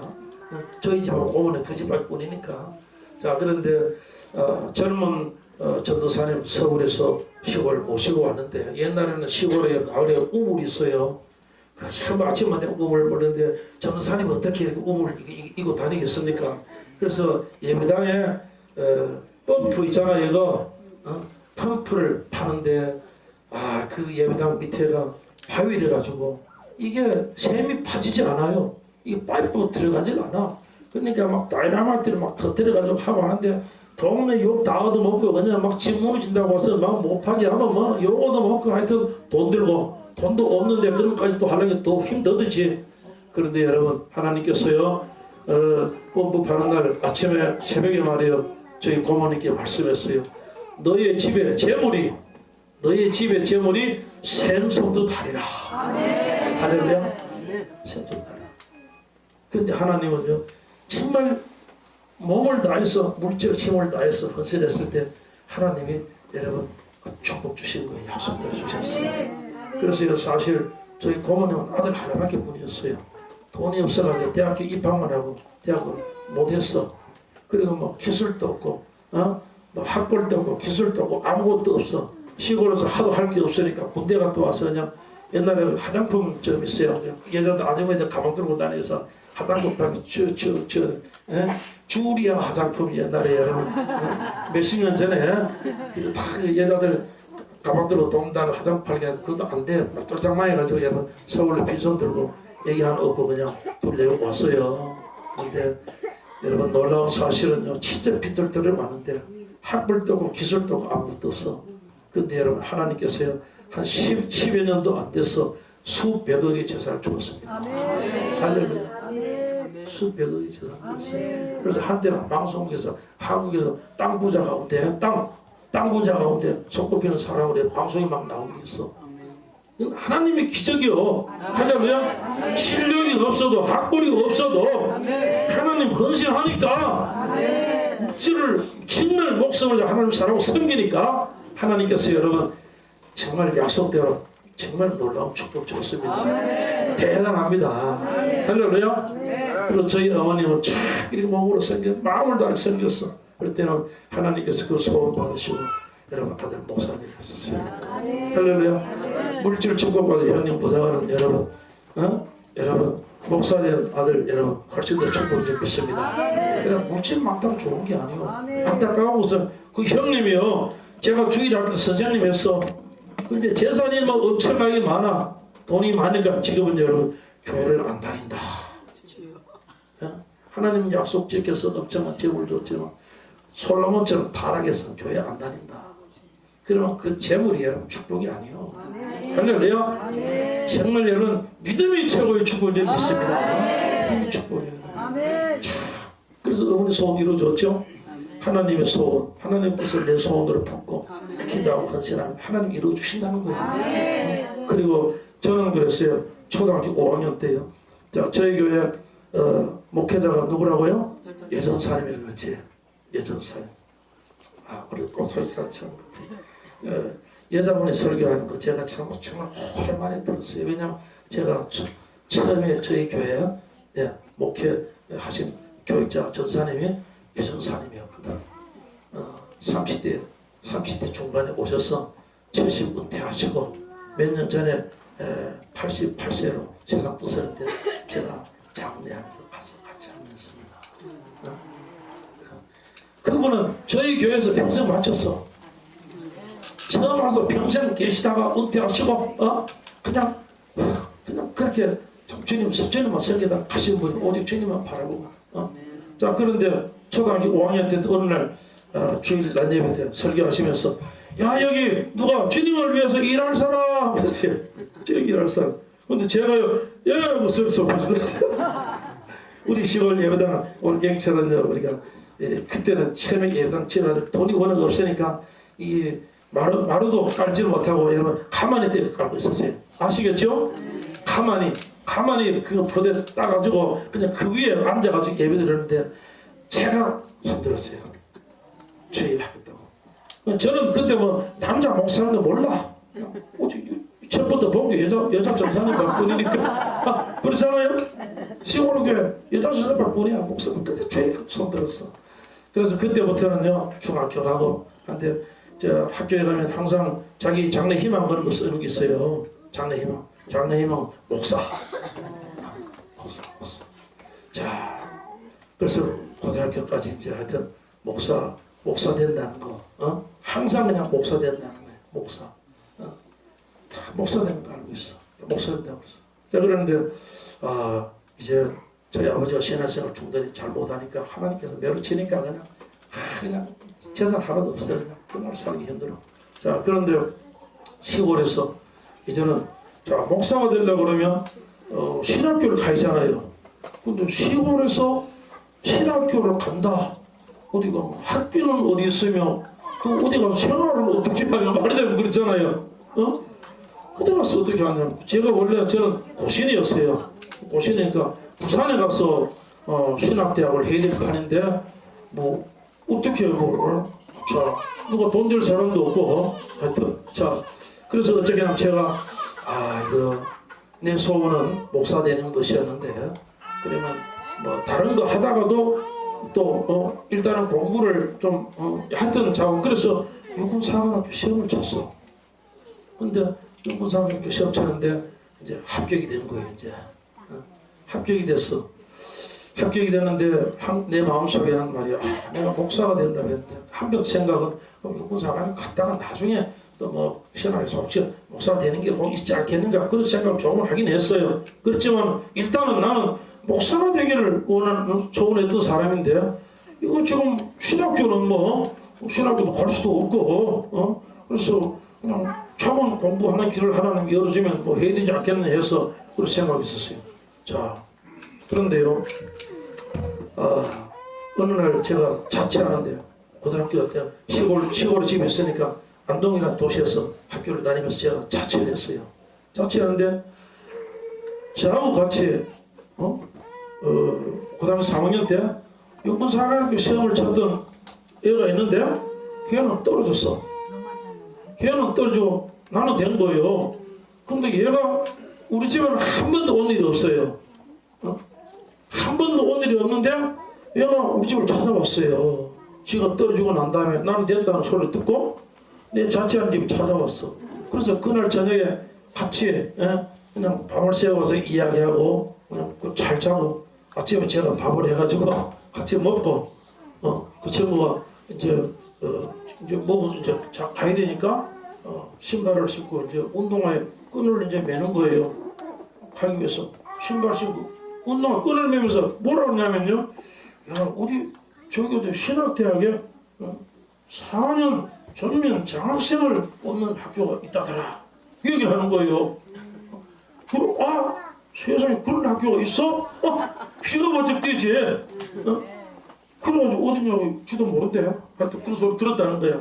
저희 집하고 고모네 두 집밖에 뿐이니까 자 그런데 젊은 전도사님 서울에서 시골 모시고 왔는데 옛날에는 시골에 마을에 우물이 있어요. 참 아침마다 우물 보는데 전도사님 어떻게 이렇게 우물 이고 다니겠습니까? 그래서 예배당에 펌프 있잖아요. 이거 펌프를 파는데 그 예배당 밑에가 바위래 가지고 이게 샘이 파지지 않아요. 이게 파이프 들어가질 않아. 그러니까 막 다이나마이트를 막 터뜨려가지고 하고 하는데 동네 욕 다 얻어먹고 그냥 막 집 무너진다고 해서 막 못 파게 하면 뭐 욕 얻어먹고 하여튼 돈 들고 돈도 없는데 그런 것까지 또 하려면 또 힘들듯이. 그런데 여러분 하나님께서요 펌프 파는 날 아침에 새벽에 말이에요 저희 고모님께 말씀했어요. 너의 집에 재물이 샘솟듯 하리라. 할렐루야. 샘솟듯 하리라. 근데 하나님은요 정말 몸을 다해서 물질 힘을 다해서 헌신했을 때 하나님이 여러분 축복 주신 거예요. 약속대로 주셨어요. 그래서 사실 저희 고모님은 아들 하나밖에 뿐이었어요. 돈이 없어가지고 대학교 입학만 하고 대학을 못했어. 그리고 뭐 기술도 없고 뭐 학벌도 없고 기술도 없고 아무것도 없어. 시골에서 하도 할 게 없으니까 군대 갔다 와서 그냥 옛날에 화장품 점 있어요. 예전에 아주머니들 가방 들고 다니면서 화장품 팔고 주리아 화장품 옛날에 여러분 몇십 년 전에 다 그 여자들 가방 들고 돈다는 화장품 팔게 하는데 그것도 안 돼. 막 쫄짝만 해가지고 여러분 서울에 빈손 들고 얘기 하나 없고 그냥 돈 내고 왔어요. 근데 여러분 놀라운 사실은요 진짜 빚들들이 많은데 학벌도 없고 기술도 없고 아무것도 없어. 근데 여러분 하나님께서요 한 10여 년도 안 돼서 수백억의 재산을 주었습니다. 할렐루야. 수백억의 재산을 주었어요. 그래서 한때는 방송국에서 한국에서 땅 부자 가운데 땅 당구자 가운데 손꼽히는 사람으로 방송이 막 나오고 있어. 이건 하나님의 기적이요. 할렐루야. 실력이 없어도 학벌이 없어도 하나님 헌신하니까 저를 정말 목숨을 하나님 사람을 섬기니까 하나님께서 여러분 정말 약속대로 정말 놀라운 축복 줬습니다. 대단합니다. 할렐루야. 그리고 저희 어머님은 참 이렇게 몸으로 섬겨 마음을 다해 섬겼어. 그럴 때는 하나님께서 그 소원 받으시고 여러분 아들 목사님 하셨어요. 할렐루야. 물질 축복받은 형님 부탁하는 여러분, 여러분 목사님 아들 여러분 훨씬 더 축복을 믿습니다. 그냥 물질 많다고 좋은 게 아니요. 안타까운 것은 그 형님이요. 제가 주일할 때 선생님 했어. 근데 재산이 뭐 엄청나게 많아. 돈이 많으니까 지금은 여러분 교회를 안 다닌다. 하나님 약속 지켜서 엄청난 재물을 줬지만 솔로몬처럼 타락해서 교회 안 다닌다. 그러면 그 재물이 여러분 축복이 아니요. 할렐루야. 정말 여러분 믿음이 최고의 축복을 믿습니다. 믿음이 축복이에요. 그래서 어머니 소원 이루어졌죠. 하나님의 소원, 하나님 뜻을 내 소원으로 품고 기도하고 헌신하면 하나님 이루어주신다는 거예요. 그리고 저는 그랬어요. 초등학교 5학년 때요. 자, 저희 교회 목회자가 누구라고요? 예전사님이 그렇지. 예전사님. 우리 꽁소리사처럼 같아. 여자분이 설교하는 거 제가 참 정말 오랜만에 들었어요. 왜냐면 제가 처음에 저희 교회에 목회하신 교육자 전사님이 예전사님이었거든. 30대 중반에 오셔서 70 은퇴하시고 몇 년 전에 88세로 세상 떠서는데 제가 장례하면서 가서 같이 앉았습니다. 그분은 저희 교회에서 평생 마쳤어. 처음 와서 평생 계시다가 은퇴하시고 그냥 그렇게 주님 주님만 섬기다 가신 분이 오직 주님만 바라보고 자 그런데 초등학교 5학년 때 어느 날 주일 낮 예배 때 설교하시면서 야 여기 누가 주님을 위해서 일할 사람 그랬어요. 저기 일할 사람. 근데 제가요 무슨 소리 들었어요. 우리 시골 예배당 오늘 얘기처럼요 우리가 그때는 처음에 예배당 지어도 돈이 워낙 없으니까 이 마루도 깔지 못하고 여러분 가만히 떼고 깔고 있었어요. 아시겠죠? 가만히 그거 포대 따가지고 그냥 그 위에 앉아가지고 예배 드렸는데 제가 손들었어요. 주일 하겠다고. 저는 그때 뭐 남자 목사님도 몰라. 첫부터 본 게 여자 전사님밖 뿐이니까 그렇잖아요. 시골교회 여자 전사님밖 뿐이야. 목사님 그때 주일 손들었어. 그래서 그때부터는요 중학교 가고 한데 저 학교에 가면 항상 자기 장래 희망 그런 거 쓰는 게 있어요. 장래 희망 목사. 자 그래서 고등학교까지 이제 하여튼 목사 된다는 거, 항상 그냥 목사 된다는 거예요. 목사, 목사 되는 거 알고 있어. 목사 된다고 그랬어. 자 그런데 이제 저희 아버지가 신앙생활 중단이 잘 못하니까 하나님께서 매를 치니까 그냥 재산 하나도 없어요. 그냥 정말 살기 힘들어. 자 그런데 시골에서 이제는 자 목사가 되려고 그러면 신학교를 가잖아요. 근데 시골에서 신학교를 간다. 어디가 학비는 어디 있으며 또 어디 가서 생활을 어떻게 하냐 말하자면 그렇잖아요. 그때 가서 어떻게 하냐. 제가 원래 저는 고신이었어요. 고신이니까 부산에 가서 신학대학을 해야 될 거 아닌데 뭐 어떻게 자 누가 돈 줄 사람도 없고 하여튼 자 그래서 어쩌게나 제가 이거 내 소원은 목사 되는 것이었는데 그러면 뭐 다른 거 하다가도 또 일단은 공부를 좀 하여튼 자고 그래서 육군사관학교 시험을 쳤어. 근데 육군사관학교 시험 쳤는데 이제 합격이 된 거예요. 이제 합격이 됐어. 합격이 됐는데 내 마음속에는 말이야 내가 목사가 된다고 했는데 한편 생각은 육군사관에 갔다가 나중에 또 뭐 신학에서 혹시 목사가 되는 게 꼭 있지 않겠는가 그런 생각을 조금 하긴 했어요. 그렇지만 일단은 나는 목사가 되기를 원하는 소원했던 사람인데 이거 지금 신학교는 뭐 신학교도 갈 수도 없고 그래서 그냥 차원 공부하는 길을 하나님 열어주면 뭐 해야 되지 않겠나 해서 그런 생각이 있었어요. 자 그런데요 어느 날 제가 자취하는데요 고등학교 때 시골에 집에 있으니까 안동이라는 도시에서 학교를 다니면서 제가 자취를 했어요. 자취하는데 저하고 같이 고등학교 3학년 때 육군사관학교 시험을 쳤던 애가 있는데 걔는 떨어졌어. 걔는 떨어지고 나는 된 거예요. 근데 얘가 우리 집에는 한 번도 온 일이 없어요. 한 번도 온 일이 없는데 얘가 우리 집을 찾아왔어요. 지가 떨어지고 난 다음에 나는 된다는 소리를 듣고 내 자취한 집에 찾아왔어. 그래서 그날 저녁에 같이 그냥 밤을 새워서 이야기하고 그냥 잘 자고 아침에 제가 밥을 해가지고 같이 먹고 그 친구가 이제 먹고 이제 가야 되니까 신발을 신고 이제 운동화에 끈을 이제 매는 거예요. 가기 위해서 신발 신고 운동화 끈을 매면서 뭐라고 하냐면요. 야 어디 저기 어디 신학대학에 4년 전면 장학생을 뽑는 학교가 있다더라. 그 얘기를 하는 거예요. 그리고 세상에 그런 학교가 있어? 귀가 번쩍 뛰지. 그래가지고 어디냐고 지도 모른대. 하여튼 그런 소리 들었다는 거야.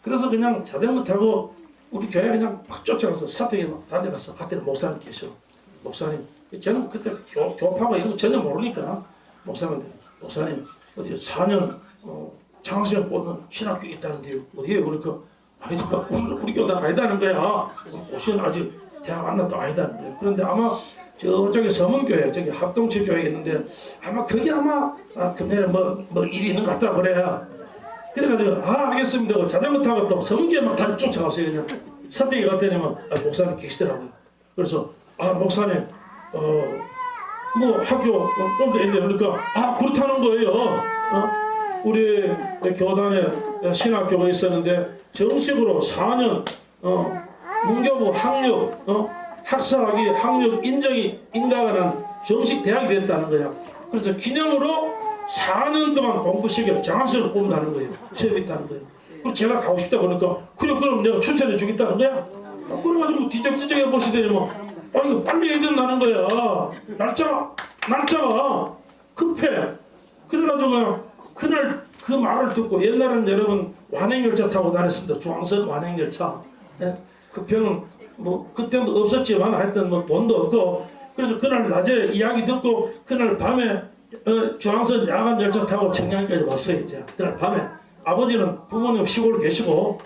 그래서 그냥 자전거 타고 우리 교회 그냥 막 쫓아가서 사택에 막 다녀갔어. 그때는 목사님 계셔. 목사님. 저는 그때 교파가 이런 거 전혀 모르니까 목사님 어디 4년 장학생 뽑는 신학교 있다는데요. 어디에 그러니까 아니다. 우리 교단 아니다는 거야. 오시는 아직 대학 안 나도 아니다는 거야. 그런데 아마 저쪽에 서문교회 저기 합동체 교회 있는데 아마 거기 아마 금년에 뭐 일이 있는 것 같다 그래요. 그래가지고 알겠습니다. 자전거 타고 또 서문교회 막 다시 쫓아갔어요. 그냥 사택에 갔더니 목사님 계시더라고요. 그래서 목사님 뭐 학교 꼼도 있는데 그러니까 그렇다는 거예요. 우리 교단에 신학교가 있었는데 정식으로 4년 문교부 학력 학사학위 학력 인정이 인가가 정식 대학이 됐다는 거야. 그래서 기념으로 4년 동안 공부시켜 장학생을 뽑는다는 거예요. 시험이 있다는 거예요. 그래서 제가 가고 싶다 그러니까 그래 그럼 내가 추천해 주겠다는 거야. 그래가지고 뒤적뒤적 해보시더니 이거 빨리 해야 된다는 거야. 날짜가 급해. 그래가지고 그냥 그날 그 말을 듣고 옛날에는 여러분 완행열차 타고 다녔습니다. 중앙선 완행열차. 그 병은 뭐 그때도 없었지만 하여튼 뭐 돈도 없고 그래서 그날 낮에 이야기 듣고 그날 밤에 중앙선 야간 열차 타고 청량까지 왔어요. 이제 그날 밤에 아버지는 부모님 시골에 계시고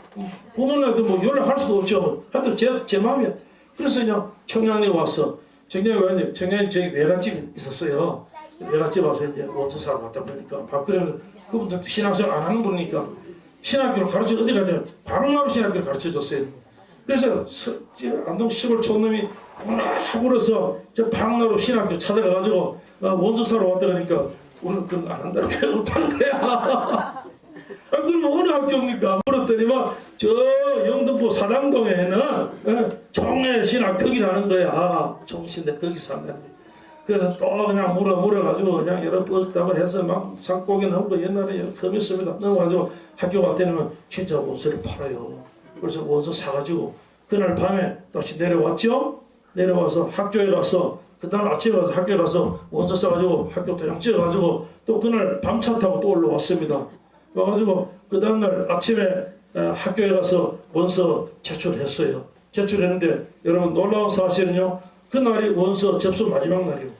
부모님한테 뭐 연락할 수도 없죠. 하여튼 제 마음이야. 그래서 그냥 청량리에 왔어. 청량리 저기 외갓집이 있었어요. 외갓집 와서 이제 원서 사러 갔다 보니까 박근혜는 그분도 신학생 안 하는 분이니까 신학교를 가르쳐 어디 가냐 광마루 신학교를 가르쳐 줬어요. 그래서 안동 시골 촌놈이 울어서 저 방나루 신학교 찾아가가지고 원서 사러 왔다 그러니까 우리는 그건 안 한다고 그래 못하는 거야. 그럼 어느 학교입니까? 물었더니 저 영등포 사당동에는 종래 신학교라는 거야. 종신대 거기 산다는 거야. 그래서 또 그냥 물어가지고 그냥 여러 버스 타고 해서 막 산고기 넘고 옛날에 험했습니다. 넘어가지고 학교 갔더니 진짜 원서를 팔아요. 그래서 원서 사가지고 그날 밤에 다시 내려왔죠. 내려와서 학교에 가서 그다음 아침에 가서 학교에 가서 원서 써가지고 학교 도장 찍어가지고 또 그날 밤차 타고 또 올라왔습니다. 와가지고 그 다음날 아침에 학교에 가서 원서 제출했어요. 제출했는데 여러분 놀라운 사실은요. 그날이 원서 접수 마지막 날이에요.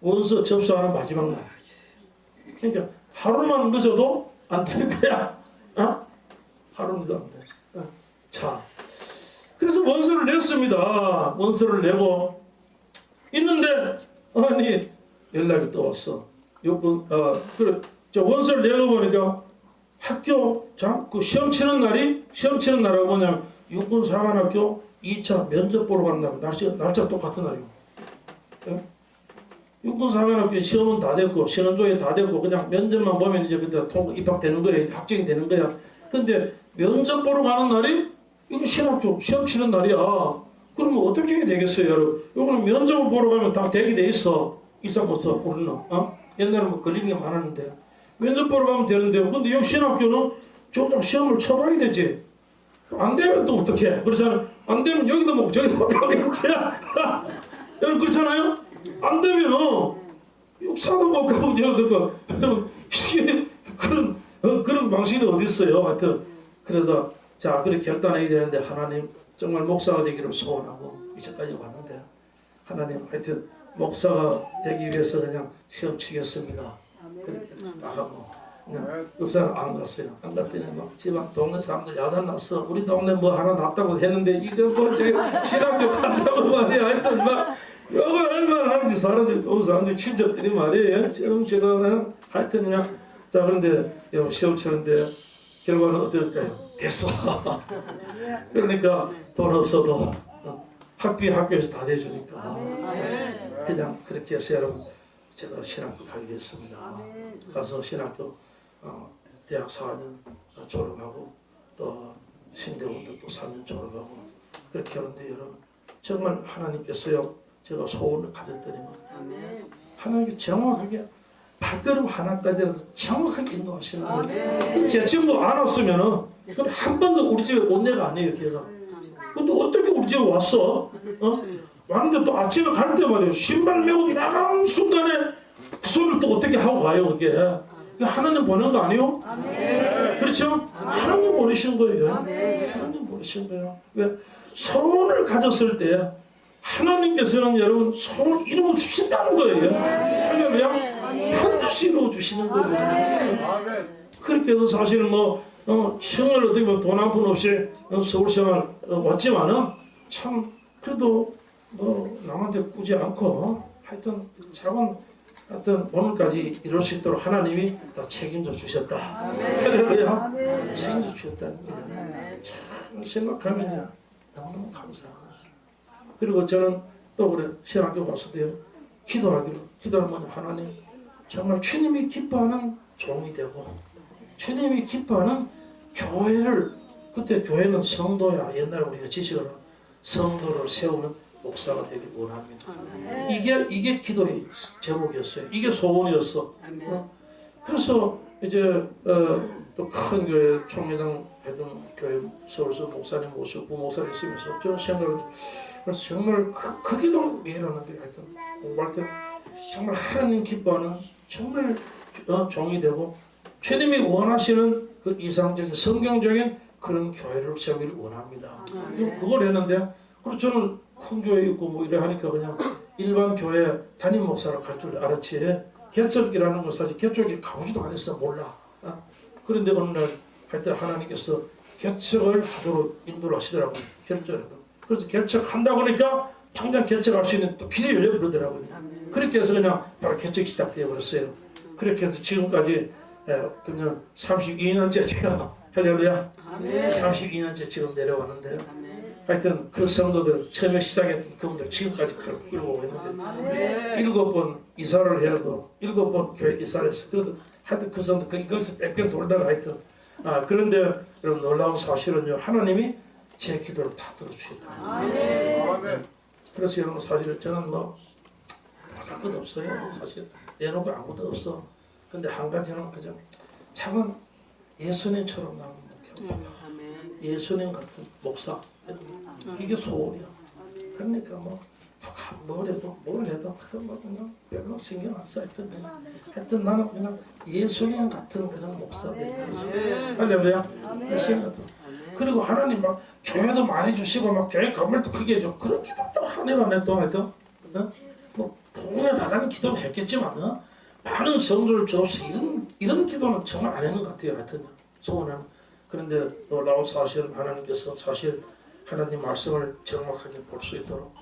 원서 접수하는 마지막 날. 그러니까 하루만 늦어도 안 되는 거야. 하루 늦어도 안 돼. 자, 그래서 원서를 냈습니다. 원서를 내고 있는데 아니 연락이 또 왔어. 그래 저 원서를 내고 보니까 학교 그 시험 치는 날하고 뭐냐면 육군사관학교 2차 면접 보러 간다고 날짜 똑같은 날이고. 육군사관학교 시험은 다 됐고 신원조회 다 됐고 그냥 면접만 보면 이제 그때 입학되는 거야. 확정이 되는 거야. 근데 면접 보러 가는 날이 이거 신학교 시험 치는 날이야. 그러면 어떻게 해야 되겠어요, 여러분? 요거는 면접을 보러 가면 다 되게 돼 있어. 이상 못써 우리는 옛날에 뭐 걸리는 게 많았는데 면접 보러 가면 되는데 근데 여기 신학교는 좀 시험을 쳐봐야 되지. 안 되면 또 어떡해? 그렇잖아요. 안 되면 여기도 못 저기도 못 가겠지. 여러분 그렇잖아요. 안 되면 육사도 못 가고 여기도 그런 방식이 어디 있어요? 하여튼 그래도 자 그렇게 결단해야 되는데 하나님 정말 목사가 되기를 소원하고 이제까지 왔는데 하나님 하여튼 목사가 되기 위해서 그냥 시험 치겠습니다. 그렇게 나가고 그냥 역사는 안 갔어요. 안 갔더니 막 집안 동네 사람들 야단 났어. 우리 동네 뭐 하나 났다고 했는데 이거 뭐 저기 신학교 간다고 말이야. 하여튼 막 욕을 얼마나 하는지 사람들이 온 사람들이 친척들이 말이에요. 제가 하여튼 그냥 자 그런데 시험 치는데 결과는 어떨까요? 됐어. 그러니까 돈 없어도 학교에서 다 대주니까 그냥 그렇게 해서 여러분 제가 신학교 가게 됐습니다. 가서 신학교 대학 4년 졸업하고 또 신대원도 또 3년 졸업하고 그렇게 하는데 여러분 정말 하나님께서요 제가 소원을 가졌더니만 하나님께 정확하게 발걸음 하나까지라도 정확하게 인도하시는 거예요. 제 친구 안 왔으면은 그건 한 번도 우리 집에 온 애가 아니에요 걔가. 근데 어떻게 우리 집에 왔어? 왔는데 또 아침에 갈 때 말이에요 신발 메고 나가는 순간에 그 소리를 또 어떻게 하고 가요 그게. 하나님 보낸 거 아니에요? 그렇죠? 하나님 보내신 거예요. 하나님 보내신 거예요. 왜? 소원을 가졌을 때 하나님께서는 여러분 소원을 이루어 주신다는 거예요. 할렐루야. 반드시 이루어 주시는 거예요. 그렇게 해서 사실은 뭐 생을 어떻게 보면 돈 한 푼 없이 서울 생활 왔지만은 참 그래도 뭐 남한테 꾸지 않고 하여튼 작은 하여튼 오늘까지 이룰 수 있도록 하나님이 다 책임져 주셨다. 할렐루야. 책임져 주셨다는 거예요. 참 생각하면요 너무너무 감사하고 그리고 저는 또 그래 신학교 갔을 때요 기도를 뭐냐 하나님 정말 주님이 기뻐하는 종이 되고 주님이 기뻐하는 교회를 그때 교회는 성도야 옛날에 우리가 지식을 성도를 세우는 목사가 되길 원합니다. 이게 기도의 제목이었어요. 이게 소원이었어. 그래서 이제 또 큰 교회 총회장 했던 교회 서울서 목사님 모시고 부목사를 있으면서 저는 생각을 그래서 정말 그 기도 매일 하는데 하여튼 공부할 때 정말 하나님 기뻐하는 정말 종이 되고 주님이 원하시는 그 이상적인 성경적인 그런 교회를 세우기를 원합니다. 그걸 했는데 그리고 저는 큰 교회 있고 뭐 이래 하니까 그냥 일반 교회 담임 목사로 갈 줄 알았지 개척이라는 건 사실 개척이 가보지도 않았어 몰라. 그런데 어느 날 하여튼 하나님께서 개척을 하도록 인도를 하시더라고요. 결정해도. 그래서 개척한다고 하니까 당장 개척할 수 있는 또 길이 열려버리더라고요. 그렇게 해서 그냥 바로 개척이 시작되어 버렸어요. 그렇게 해서 지금까지 그냥 32년째 제가 할렐루야 32년째 지금 내려왔는데요. 하여튼 그 성도들 처음에 시작했던 그분들 지금까지 끌고 오고 있는데 7번 이사를 해도 7번 교회 이사를 했어요. 그래도 하여튼 그 성도 거기서 뺑뺑 돌다가 하여튼 그런데 여러분 놀라운 사실은요 하나님이 제 기도를 다 들어주셨다. 그래서 여러분 사실 저는 뭐 말할 것 없어요. 사실 내놓고 아무도 없어. 근데 한 가지는 그저 작은 예수님처럼 나는 목회입니다. 예수님 같은 목사 이게 소원이야. 그러니까 뭐 뭘 해도 뭐 그냥 별로 신경 안 써. 하여튼 나는 그냥 예수님 같은 그런 목사 되는 할렐루야. 그리고 하나님 막 교회도 많이 주시고 막 교회 건물도 크게 해줘. 그런 기도 또 하나님 안 또 하여튼 뭐 동네 나라는 기도는 했겠지만 많은 성도를 줘서 이런 기도는 정말 안 했는 것 같아요. 하여튼 소원은. 그런데 놀라운 사실은 하나님께서 사실 하나님 말씀을 정확하게 볼 수 있도록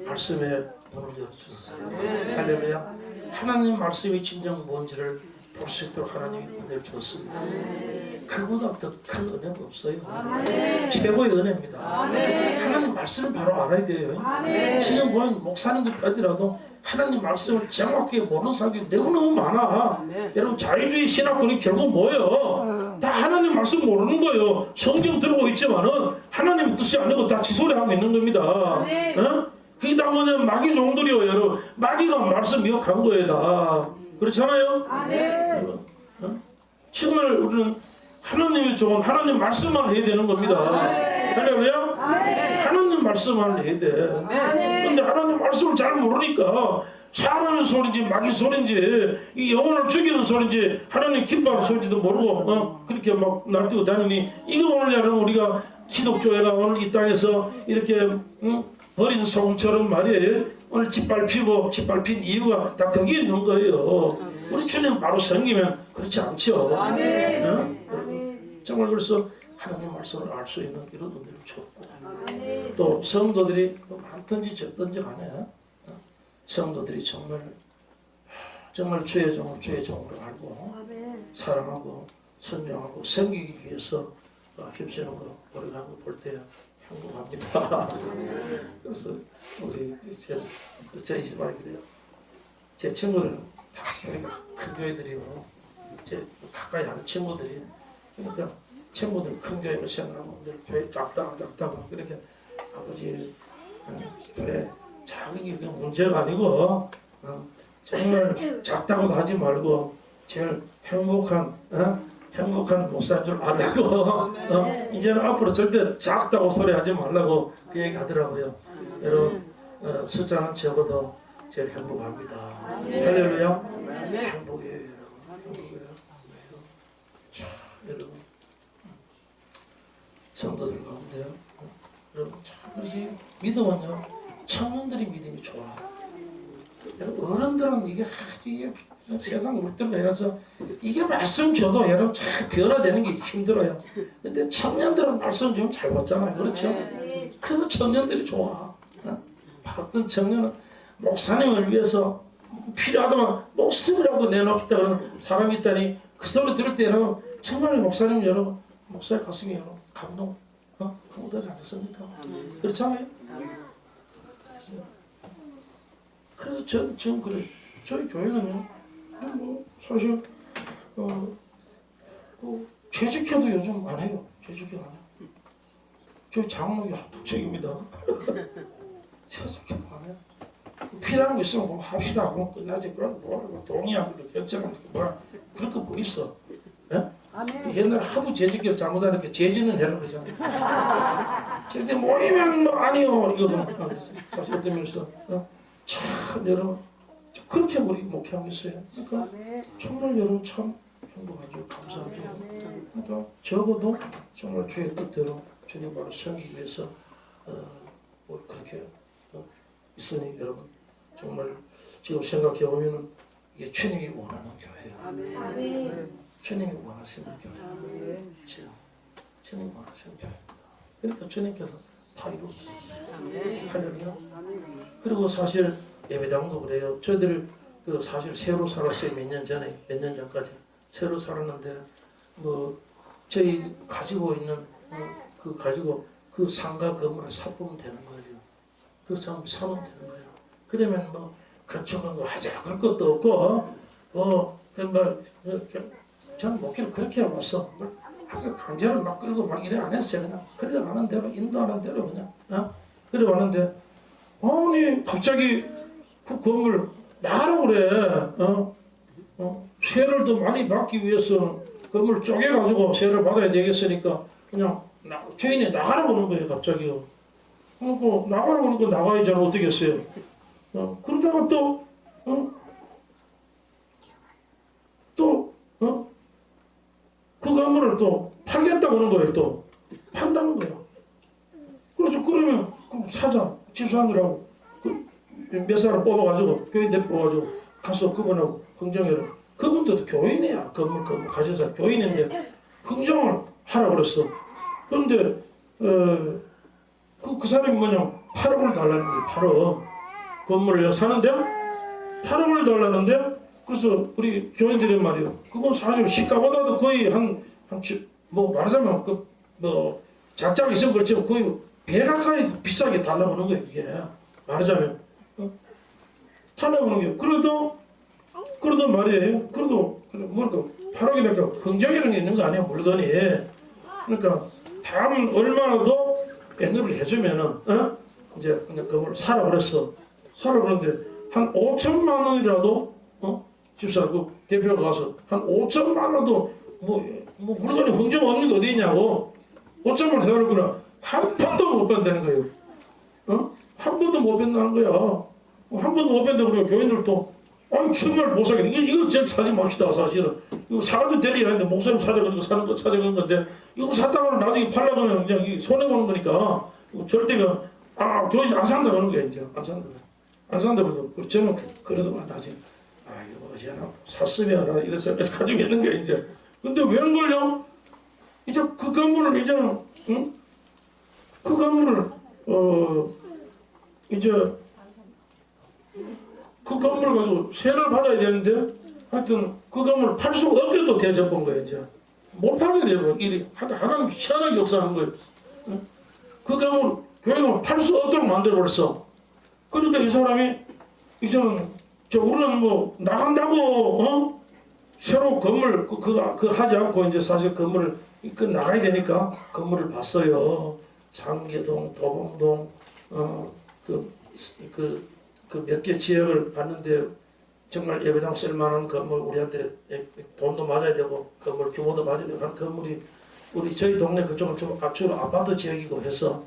말씀에 문을 열어주셨어요. 할렐루야. 하나님 말씀이 진정 뭔지를 볼 수 있도록 하나님이 은혜를 주었습니다. 그보다 더 큰 은혜가 없어요. 최고의 은혜입니다. 하나님 말씀을 바로 알아야 돼요. 지금 보는 목사님들까지라도 하나님 말씀을 정확하게 모르는 사람들이 너무너무 많아. 여러분 자유주의 신학권이 결국 뭐예요? 다 하나님 말씀 모르는 거예요. 성경 들고 있지만은 하나님 뜻이 아니고 다 지소리하고 있는 겁니다. 그게 다 뭐냐 마귀 종들이요 여러분. 마귀가 말씀 미혹한 거예요 다. 그렇잖아요? 정말 우리는 하나님이 좋은 하나님 말씀만 해야 되는 겁니다. 할렐루야? 하나님 말씀만 해야 돼. 근데 하나님 말씀을 잘 모르니까 사람의 소리인지 마귀 소리인지 이 영혼을 죽이는 소리인지 하나님 기뻐하는 소리인지도 모르고 그렇게 막 날뛰고 다니니 이거 오늘 여러분 우리가 기독교회가 오늘 이 땅에서 이렇게 버린 소금처럼 말이에요. 오늘 짓밟힌 이유가 다 거기에 있는 거예요. 우리 주님 바로 섬기면 그렇지 않죠. 정말 그래서 하나님 말씀을 알 수 있는 이런 은혜를 주었고 또 성도들이 많든지 적든지 간에 성도들이 정말 주의 종을 주의 종으로 알고 사랑하고 선명하고 섬기기 위해서 힘쓰는 거 우리가 볼 때 행복합니다. 그래서 우리 제 이스마엘 그래요. 제 친구들은 다 교회가 큰 교회들이고 제 가까이 하는 친구들이 그러니까 친구들 큰 교회를 생각하면 늘 교회 작다고 그렇게 아버지 교회 작은 게 문제가 아니고 정말 작다고도 하지 말고 제일 행복한 목사인 줄 알라고 이제는 앞으로 절대 작다고 소리하지 말라고 그 얘기 하더라고요. 여러분 숫자는 적어도 제일 행복합니다. 할렐루야. 행복해요 여러분. 행복해요. 자, 여러분 성도들 가운데요. 여러분 참 그렇지 믿음은요 청년들이 믿음이 좋아. 여러분 어른들은 이게 세상 물들어 해서 이게 말씀 줘도 여러분 참 변화되는 게 힘들어요. 근데 청년들은 말씀 좀 잘 받잖아요. 그렇죠? 그래서 청년들이 좋아. 어떤 청년은 목사님을 위해서 필요하다면 목숨이라도 내놓겠다 그러는 사람이 있다니 그 소리 들을 때는 정말 목사님 여러분 목사의 가슴이 여러분 감동되지 않았습니까? 그렇잖아요? 그래서 전 그래. 저희 교회는요, 뭐, 사실, 재직회도 요즘 안 해요. 재직회 안 해요. 저희 장로가 북적입니다. 재직회도 안 해요. 필요한 거 있으면 뭐 합시다 하고 끝나지. 그럼 뭐, 동의하고, 결정하고, 뭐라. 그럴 거 뭐 있어. 예? 옛날에 하도 재직회 잘못하니까 재직은 해라 그러잖아요. 재직 모이면 뭐 아니요. 이거 사실 어떤 면에서. 참 여러분 그렇게 우리 목회하고 있어요. 그러니까 정말 여러분 참 행복하죠. 감사하죠. 그러니까 적어도 정말 주의 뜻대로 주님 바로 섬기기 위해서 그렇게 있으니 여러분 정말 지금 생각해 보면은 이게 주님이 원하는 교회예요. 주님이 원하시는 교회. 주님이 원하시는 교회입니다. 그러니까 주님께서 다 이루어주셨어요. 할렐루야. 그리고 사실 예배당도 그래요. 저희들 사실 새로 살았어요. 몇 년 전까지 새로 살았는데 뭐 저희 가지고 있는 그 상가 건물을 사보면 되는 거예요. 그 사람 사면 되는 거예요. 그러면 뭐 건축한 거 하자 그럴 것도 없고 저는 목회를 그렇게 해왔어. 강제로 막 끌고 막 이래 안 했어요. 그냥 그래 가는 대로 인도하는 대로 그냥 그래 왔는데 아니 갑자기 그 건물 나가라고 그래. 세를 더 많이 받기 위해서 건물 쪼개가지고 세를 받아야 되겠으니까 그냥 주인이 나가라고 하는 거예요. 갑자기요. 그러니까 나가라고 하니까 나가야지 어떻게 했어요. 그러다가 그 건물을 또 팔겠다고 하는 거예요. 또 판다는 거예요. 그래서 그러면 사자 집사람들하고 몇 사람 뽑아가지고 교인 대표 뽑아가지고 가서 그분하고 흥정해라. 그분도 교인이야. 건물 가진 사람 교인인데 흥정을 하라 그랬어. 그런데 그 사람이 뭐냐 8억을 달라는 거예요. 8억 건물을 사는데 8억을 달라는데 그래서 우리 교인들이 말이에요. 그건 사실 시가보다도 거의 뭐 말하자면 작작이 있으면 그렇지만 거의 배 가까이 비싸게 달라고 하는 거예요. 이게 말하자면 달라고 하는 거예요. 그래도 말이에요. 그래도 뭐랄까 8억이니까 긍정이라는 게 있는 거 아니야 물건이. 그러니까 다음 얼마나 더 배너를 해주면은 이제 그냥 그걸 사라 그랬어. 사라 그러는데 한 5천만 원이라도 집사 그 대표가 가서 한 5천만 원도 뭐 물건이 흥정 없는 게 어디 있냐고 5천만 원 해달라고 그러나 한 번도 못 뺀다는 거예요. 한 번도 못 뺀다는 거야. 한 번도 못 뵀는데 그래요. 교인들도 아니 정말 못 사겠네. 이거 진짜 사지 맙시다. 사실은 이거 사가지고 데리야 하는데 목사님 사자고 사는 거 사자는 건데 이거 샀다가는 나중에 팔려고 하면 그냥 손해 보는 거니까 이거 절대 교인 안 산다 그러는 거야. 이제 안 산다. 안 산다 그래서 저는 그러더만 나중에 이거 어지나 샀으면 나 이래서 가지고 있는 거야 이제. 근데 웬걸요? 이제 그 건물을 이제는 그 건물을 이제 그 건물을 가지고 세를 받아야 되는데 하여튼 그 건물을 팔 수가 없게 또 대접한 거예요. 이제 못 팔게 되고 일이 하나님 희한하게 역사하는 거예요. 그 건물 교회를 팔 수 없도록 만들어버렸어. 그러니까 이 사람이 이제는 우리는 뭐 나간다고 새로 건물 그 하지 않고 이제 사실 건물을 나가야 되니까 건물을 봤어요. 장계동, 도봉동 그 몇 개 지역을 봤는데 정말 예배당 쓸만한 건물 우리한테 돈도 맞아야 되고 건물 규모도 맞아야 되고 한 건물이 우리 저희 동네 그쪽은 좀 주로 아파트 지역이고 해서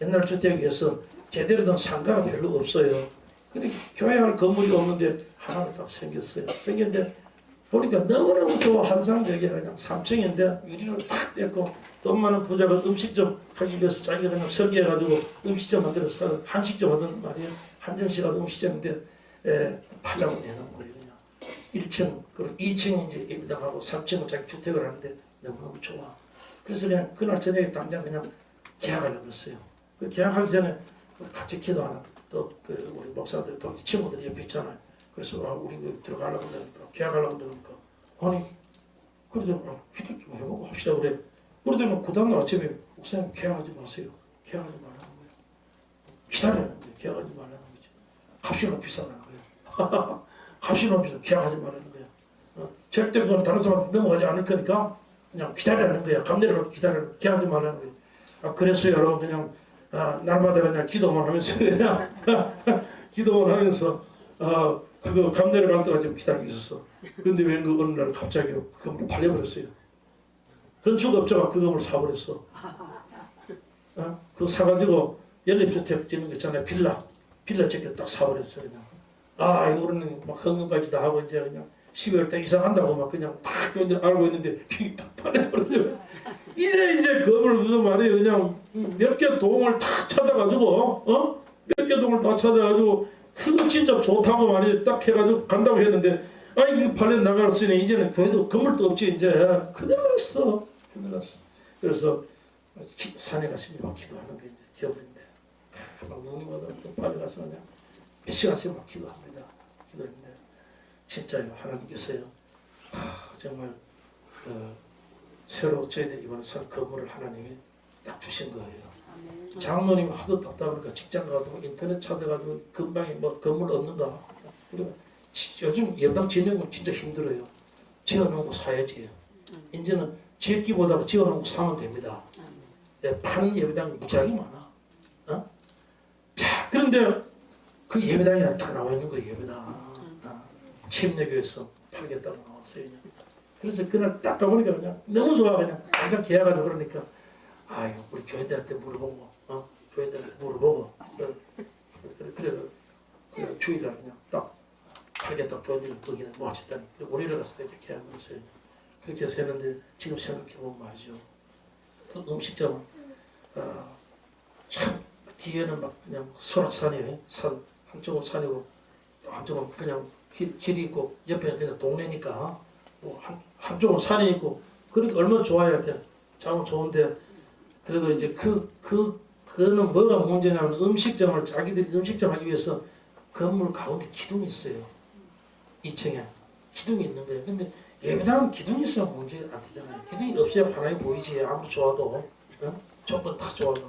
옛날 주택에서 제대로 된 상가가 별로 없어요. 근데 교회할 건물이 없는데 하나 딱 생겼어요. 생겼는데 보니까 너무너무 좋아. 환상적이야. 그냥 3층인데 유리로 탁 떼고 돈 많은 부자가 음식점 하기 위해서 자기가 그냥 설계해가지고 음식점 만들어서 한식점 하던 말이에요. 한전시라도 음식점인데 팔라고 내놓은 거예요. 그냥 1층 그리고 2층 이제 예배당하고 3층은 자기 주택을 하는데 너무너무 좋아. 그래서 그냥 그날 저녁에 당장 그냥 계약하려고 했어요. 그 계약하기 전에 같이 기도하는 또 우리 목사들 또 친구들이 옆에 있잖아요. 그래서 우리 들어가려고 그러니까 계약하려고 그러니까 아니 그래서 기도 좀 해보고 합시다 그래. 그러더니 그 다음날 아침에 목사님 계약하지 마세요. 계약하지 말라는 거예요. 기다리는 거예요. 계약하지 말라는 거지. 값이 너무 비싸다는 거예요. 값이 너무 비싸. 계약하지 말라는 거예요. 절대 그건 다른 사람 넘어가지 않을 거니까 그냥 기다리는 거야. 감내를 기다려. 계약하지 말라는 거예요. 그래서 여러분 그냥 날마다 그냥 기도만 하면서 그냥 기도만 하면서 그거 감내를 갈 때까지 기다리고 있었어. 근데 왜 그 어느 날 갑자기 그 건물 팔려버렸어요. 건축업자가 그 건물 사버렸어. 그거 사가지고 연립주택 짓는 거 있잖아요. 빌라 짓게 딱 사버렸어. 그냥 이거 우리는 막 헌금까지 다 하고 이제 그냥 12월 때 이사간다고 막 그냥 딱 알고 있는데 그게 딱 팔려버렸어요. 이제 건물 그거 말이에요. 그냥 몇 개 동을 다 찾아가지고 몇 개 동을 다 찾아가지고 그거 진짜 좋다고 말이에요. 딱 해가지고 간다고 했는데 이거 팔려 나갔으니 이제는 교회도 건물도 없지 이제 큰일 났어. 그래서 산에 가서 막 기도하는 게 이제 기업인데 막 눈이 와도 빨리 가서 그냥 몇 시간씩 막 기도합니다. 기도했는데 진짜요. 하나님께서요. 정말 새로 저희들이 이번에 산 건물을 하나님이 딱 주신 거예요. 장로님 하도 답답하니까 직장 가가지고 인터넷 찾아가지고 금방에 뭐 건물 없는가. 그리고 요즘 예배당 짓는 건 진짜 힘들어요. 지어놓은 거 사야지. 이제는 짓기보다 지어놓은 거 사면 됩니다. 파는 예배당 무지하게 많아. 자, 그런데 그 예배당이 다 나와 있는 거예요. 예배당. 침례교에서 팔겠다고 나왔어요. 그래서 그날 딱 가보니까 그냥 너무 좋아. 그냥 당장 계약하자 그러니까 우리 교인들한테 물어보고 교인들한테 물어보고 그래 주일날 그냥 딱 팔겠다. 교인들 거기는 모아쳤다니. 그리고 월요일에 갔을 때 이렇게 계약을 했어요. 그렇게 해서 했는데 지금 생각해보면 말이죠. 그 음식점은 참 뒤에는 막 그냥 설악산이에요. 산 한쪽은 산이고 또 한쪽은 그냥 길이 있고 옆에는 그냥 동네니까 한쪽은 산이 있고 그러니까 얼마나 좋아야 돼. 참 좋은데 그래도 이제 그거는 뭐가 문제냐면 음식점을 자기들이 음식점 하기 위해서 건물 가운데 기둥이 있어요. 2층에 기둥이 있는 거예요. 근데 예배당은 기둥이 있으면 문제 안 되잖아요. 기둥이 없어야 환하게 보이지. 아무리 좋아도 조건 다 좋아도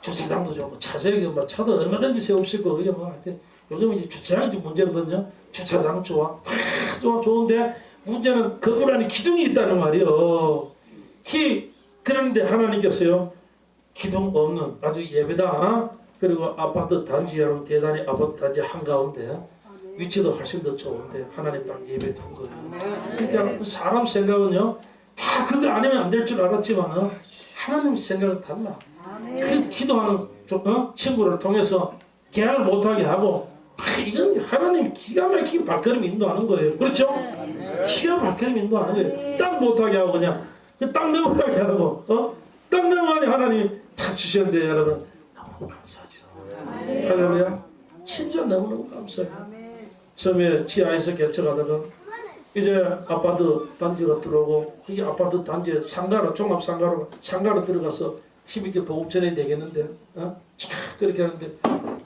주차장도 좋고 차저기 뭐 차도 얼마든지 세울 수 있고 그게 뭐 하여튼 요즘은 이제 주차장이 좀 문제거든요. 주차장 좋아. 좋은데 문제는 건물 안에 기둥이 있다는 말이요. 그런데 하나님께서요 기둥 없는 아주 예배당 그리고 아파트 단지 여러분 대단히 아파트 단지 한가운데 위치도 훨씬 더 좋은데 하나님 딱 예배 둔 거예요. 그러니까 사람 생각은요 다 그거 아니면 안 될 줄 알았지만 하나님 생각은 달라. 그 기도하는 친구를 통해서 계약을 못하게 하고 이건 하나님 기가 막히게 발걸음 인도하는 거예요. 그렇죠? 기가 막히게 인도하는 거예요. 딱 못하게 하고 그냥 딱 넘어가게 하고 딱 넘어가니 하나님 탁 주셨는데 여러분 너무 감사하죠. 할렐루야. 진짜 너무너무 감사해요. 처음에 지하에서 개척하다가 이제 아파트 단지가 들어오고 그게 아파트 단지에 상가로 종합상가로 들어가서 힘있게 보급 전해야 되겠는데 그렇게 하는데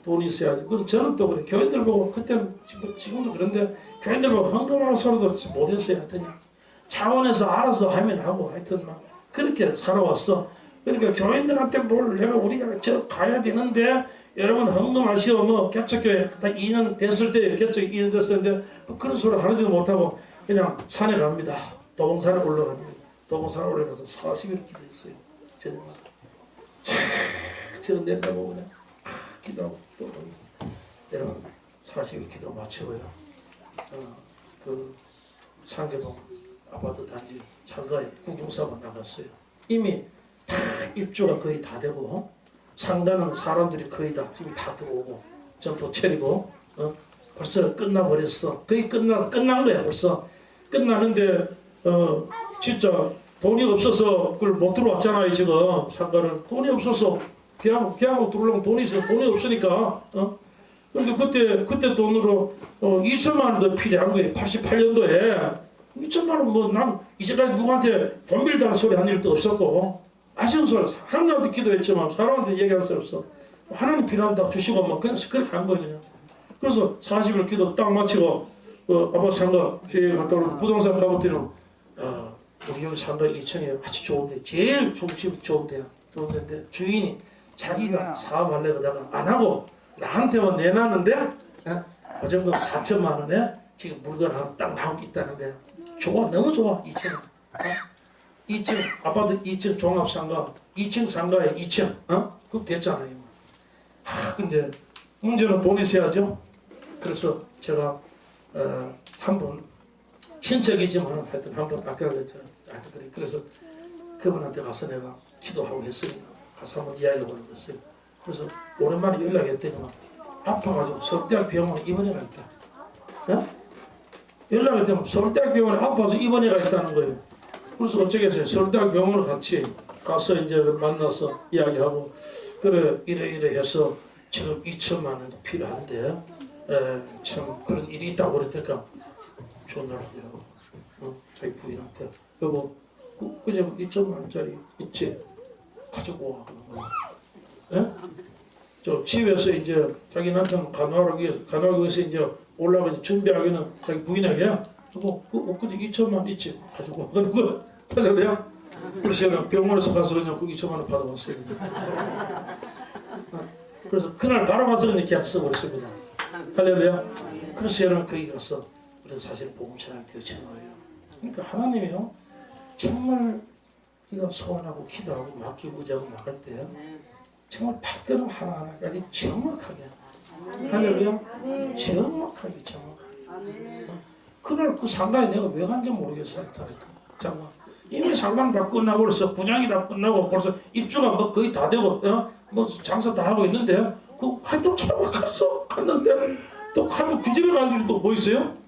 돈이 있어야지. 그럼 저는 또 그래. 교인들 보고 그때는 지금도 그런데 교인들 보고 헌금하는 소리도 못했어요. 하여튼 차원에서 알아서 하면 하고 하여튼 막 그렇게 살아왔어. 그러니까 교인들한테 뭘 내가 우리가 저 가야 되는데 여러분 헌금하시오 뭐 개척교회 다 2년 됐을 때 개척 2년 됐었는데 뭐 그런 소리 하지도 못하고 그냥 산에 갑니다. 도봉산에 올라갑니다. 도봉산에 올라가서 40일 기도했어요. 저녁마다 저는 낸다고 그냥 기도하고 또 여러분 40일 기도 마치고요. 그 상계동 아파트 단지 상가에 구경사만 나갔어요. 이미 다 입주가 거의 다 되고 상가는 사람들이 거의 다 지금 다 들어오고 전부 차리고 벌써 끝나버렸어. 거의 끝난 거야 벌써. 끝나는데 진짜 돈이 없어서 그걸 못 들어왔잖아요 지금 상가를. 돈이 없어서 계약하고 들어오려면 돈이 있어. 돈이 없으니까 그런데 그때 돈으로 2천만 원 더 필요한 거예요. 88년도에 2천만 원 뭐 난 이제까지 누구한테 돈 빌다는 소리 한 일도 없었고 아쉬운 소리 하나님한테 기도했지만 사람한테 얘기할 수 없어. 하나님 필요하다 주시고 뭐 그냥 그렇게 한 거예요 그냥. 그래서 40일 기도 딱 마치고 아빠 상가 갔다 오는 부동산 가보더니 우리 여기 상가 2층에 아주 좋은데 제일 중심 좋은데요. 좋은데 주인이 자기가 사업하려다가 안 하고 나한테만 내놨는데 그 정도 4천만 원에 지금 물건 하나 딱 나오고 있다는 거야. 좋아 너무 좋아 2층 2층 아파트 2층 종합상가 2층 상가에 2층 그럼 됐잖아요. 근데 문제는 돈이 있어야죠. 그래서 제가 한 번 친척이지만 하여튼 한 번 아까 그랬죠. 그래서 그분한테 가서 내가 기도하고 했으니까 가서 한번 이야기해보는 거였어요. 그래서 오랜만에 연락했더니 아파가지고 서울대학 병원에 입원해가 있다. 연락했더니 서울대학 병원에 아파서 입원해가 있다는 거예요. 그래서 어쩌겠어요. 서울대학 병원을 같이 가서 이제 만나서 이야기하고 그래 이래 해서 지금 2천만 원이 필요한데 참 그런 일이 있다고 그랬더니까 전화하더라고. 자기 부인한테 여보 그냥 2천만 원짜리 있지 가지고 와 그런 거야. 저 집에서 이제 자기 남편 간호하기 위해서 이제 올라가서 준비하기는 자기 부인에게 그거 그저 2천만 원 있지 가지고 와 그런 거야. 할렐루야. 그래서 제가 병원에서 가서 그냥 그 2천만 원 받아왔어요. 그래서 그날 바로 가서 그냥 계약 써버렸습니다. 할렐루야. 그래서 여러분 거기 가서 우리는 사실 복음처럼 되어진 거예요. 그러니까 하나님이요 정말 우리가 소원하고 기도하고 맡기고 의지하고 나갈 때 정말 발걸음 하나하나까지 정확하게 할렐루야 정확하게 그날 그 상가에 내가 왜 간지 모르겠어요. 잠깐 이미 상가는 다 끝나고 그래서 분양이 다 끝나고 벌써 입주가 뭐 거의 다 되고 뭐 장사 다 하고 있는데 그 활동 차고 갔는데 또 가면 그 집에 갈 일이 또 뭐 있어요?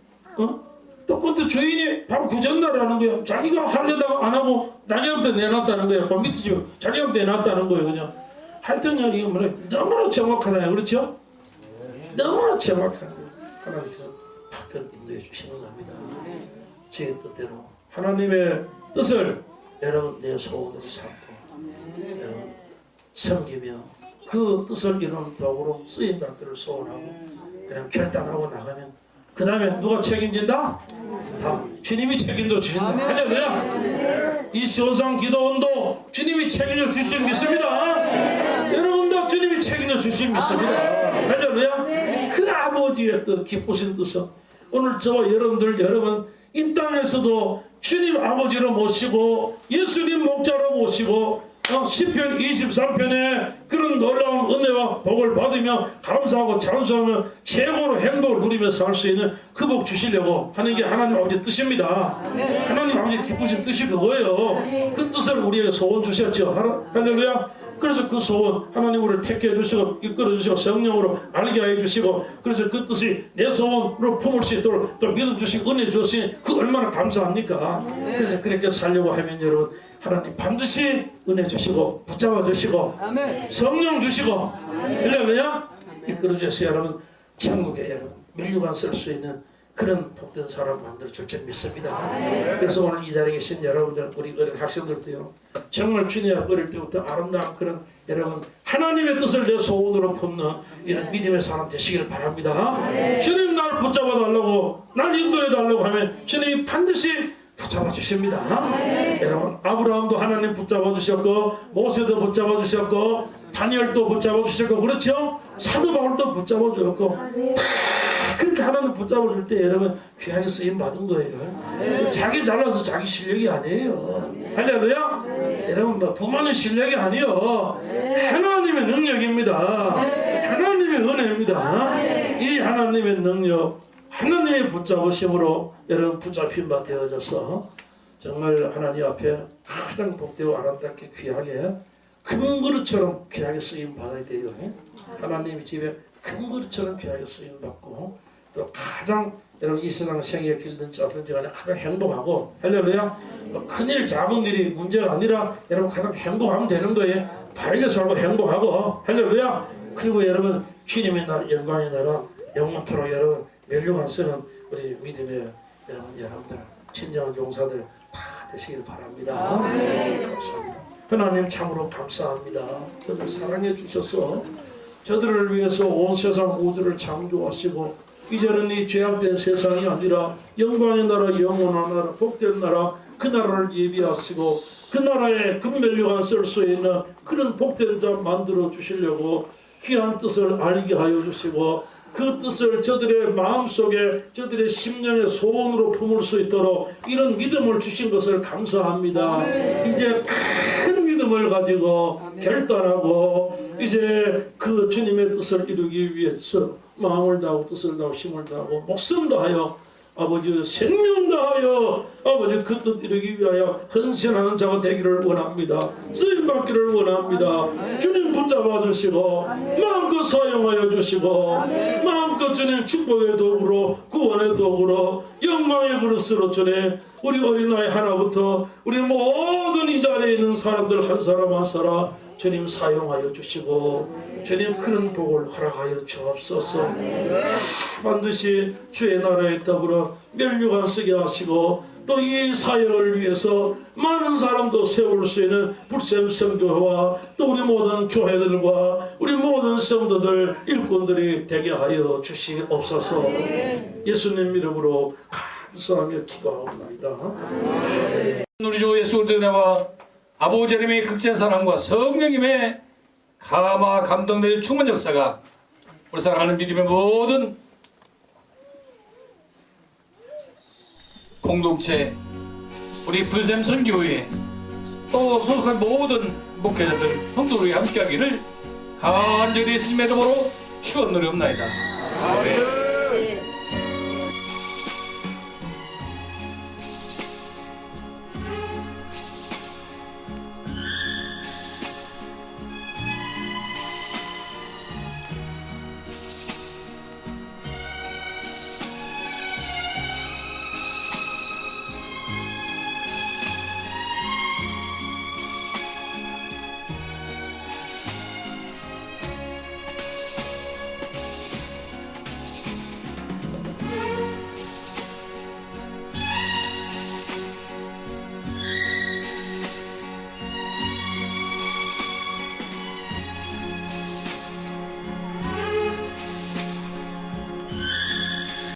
또 그때 주인이 바로 그 전날 하는 거예요. 자기가 하려다가 안 하고 나중에 내놨다는 거예요. 그 밑에 집에 자기한테 내놨다는 거예요. 그냥 하여튼 이거 뭐래 너무나 정확하잖아요. 그렇죠? 너무나 정확한 거예요. 하나님께서 밖을 인도해 주시는 겁니다. 제 뜻대로 하나님의 뜻을 여러분 내 소원으로 삼고 여러분 섬기며 그 뜻을 이루는 도구로 쓰임 받기를 소원하고 그냥 결단하고 나가면 그 다음에 누가 책임진다? 다 주님이 책임져 주신다. 할렐루야. 이 시온상 기도원도 주님이 책임져 주실 믿습니다. 여러분도 주님이 책임져 주실 믿습니다. 할렐루야. 그 아버지의 뜻 기쁘신 뜻은 오늘 저와 여러분 이 땅에서도 주님 아버지로 모시고 예수님 목자로 모시고 시편 23편에 그런 놀라운 은혜와 복을 받으며 감사하고 찬송하며 최고로 행복을 누리며 살 수 있는 그 복 주시려고 하는 게 하나님 아버지의 뜻입니다. 하나님 아버지 기쁘신 뜻이 그거예요. 그 뜻을 우리에게 소원 주셨죠. 할렐루야. 그 그래서 그 소원 하나님 우리를 택해 주시고 이끌어 주시고 성령으로 알게 해 주시고 그래서 그 뜻이 내 소원으로 품을 수 있도록 또 믿어 주시고 은혜 주시니 그 얼마나 감사합니까? 그래서 그렇게 살려고 하면 여러분 하나님 반드시 은혜 주시고 붙잡아 주시고 성령 주시고 할렐루야 이끌어 주셔서 여러분 천국에 여러분 면류관 쓸 수 있는 그런 복된 사람 만들어 줄 줄 믿습니다. 그래서 오늘 이 자리에 계신 여러분들 우리 어린 학생들도요 정말 주님 어릴 때부터 아름다운 그런 여러분 하나님의 뜻을 내 소원으로 품는 이런 믿음의 사람 되시기를 바랍니다. 주님 날 붙잡아 달라고 날 인도해 달라고 하면 주님이 반드시 붙잡아 주십니다. 여러분 아브라함도 하나님 붙잡아 주셨고 모세도 붙잡아 주셨고 다니엘도 붙잡아 주셨고 그렇죠? 사도 바울도 붙잡아 주셨고 그렇게 하나님 붙잡아 줄 때 여러분 귀하게 쓰임 받은 거예요. 자기 잘나서 자기 실력이 아니에요. 할렐루야. 여러분 뭐 부모는 실력이 아니요 하나님의 능력입니다. 하나님의 은혜입니다. 이 하나님의 능력 하나님의 붙잡으심으로 여러분 붙잡힌 바 되어져서 정말 하나님 앞에 가장 복되고 아름답게 귀하게 큰 그릇처럼 귀하게 쓰임 받아야 돼요. 하나님의 집에 큰 그릇처럼 귀하게 쓰임 받고 또 가장 여러분 이 세상 생에 길든지 어떤지 간에 가장 행복하고 할렐루야 큰일 작은 일이 문제가 아니라 여러분 가장 행복하면 되는 거예요. 바르게 살고 행복하고 할렐루야 그리고 여러분 주님의 나라 영광의 나라 영원토록 여러분 멸류관 쓰는 우리 믿음의 여러분들 친정한 용사들 다 되시길 바랍니다. 감사합니다. 하나님 참으로 감사합니다. 저들 사랑해 주셔서 저들을 위해서 온 세상 우주를 창조하시고 이제는 이 죄악된 세상이 아니라 영광의 나라 영원한 나라 복된 나라 그 나라를 예비하시고 그 나라에 금면류관 쓸 수 있는 그런 복된 자 만들어 주시려고 귀한 뜻을 알게 하여 주시고 그 뜻을 저들의 마음속에 저들의 심령의 소원으로 품을 수 있도록 이런 믿음을 주신 것을 감사합니다. 이제 큰 믿음을 가지고 결단하고 이제 그 주님의 뜻을 이루기 위해서 마음을 다하고 뜻을 다하고 힘을 다하고 목숨 다하여 아버지 생명 다하여 아버지 그 뜻 이루기 위하여 헌신하는 자가 되기를 원합니다. 쓰임받기를 원합니다. 주님 붙잡아 주시고 마음껏 사용하여 주시고 마음껏 주님 축복의 도구로 구원의 도구로 영광의 그릇으로 주님 우리 어린아이 하나부터 우리 모든 이 자리에 있는 사람들 한 사람 한 사람 주님 사용하여 주시고 주님 그런 복을 허락하여 주옵소서. 반드시 주의 나라에 더불어 면류관 쓰게 하시고 또 이 사역을 위해서 많은 사람도 세울 수 있는 불샘 성교회와 또 우리 모든 교회들과 우리 모든 성도들 일꾼들이 되게 하여 주시옵소서. 예수님 이름으로 감사하며 기도하옵나이다. 우리 주 예수 그리스도의 은혜와 아버지 하나님의 극진한 사랑과 성령님의 감화 감동되는 충만 역사가 우리 사랑하는 믿음의 모든 공동체 우리 불샘선 교회 또 소속한 모든 목회자들 성도들이 함께하기를 간절히 예수님의 이름으로 축원드리옵나이다. 아멘.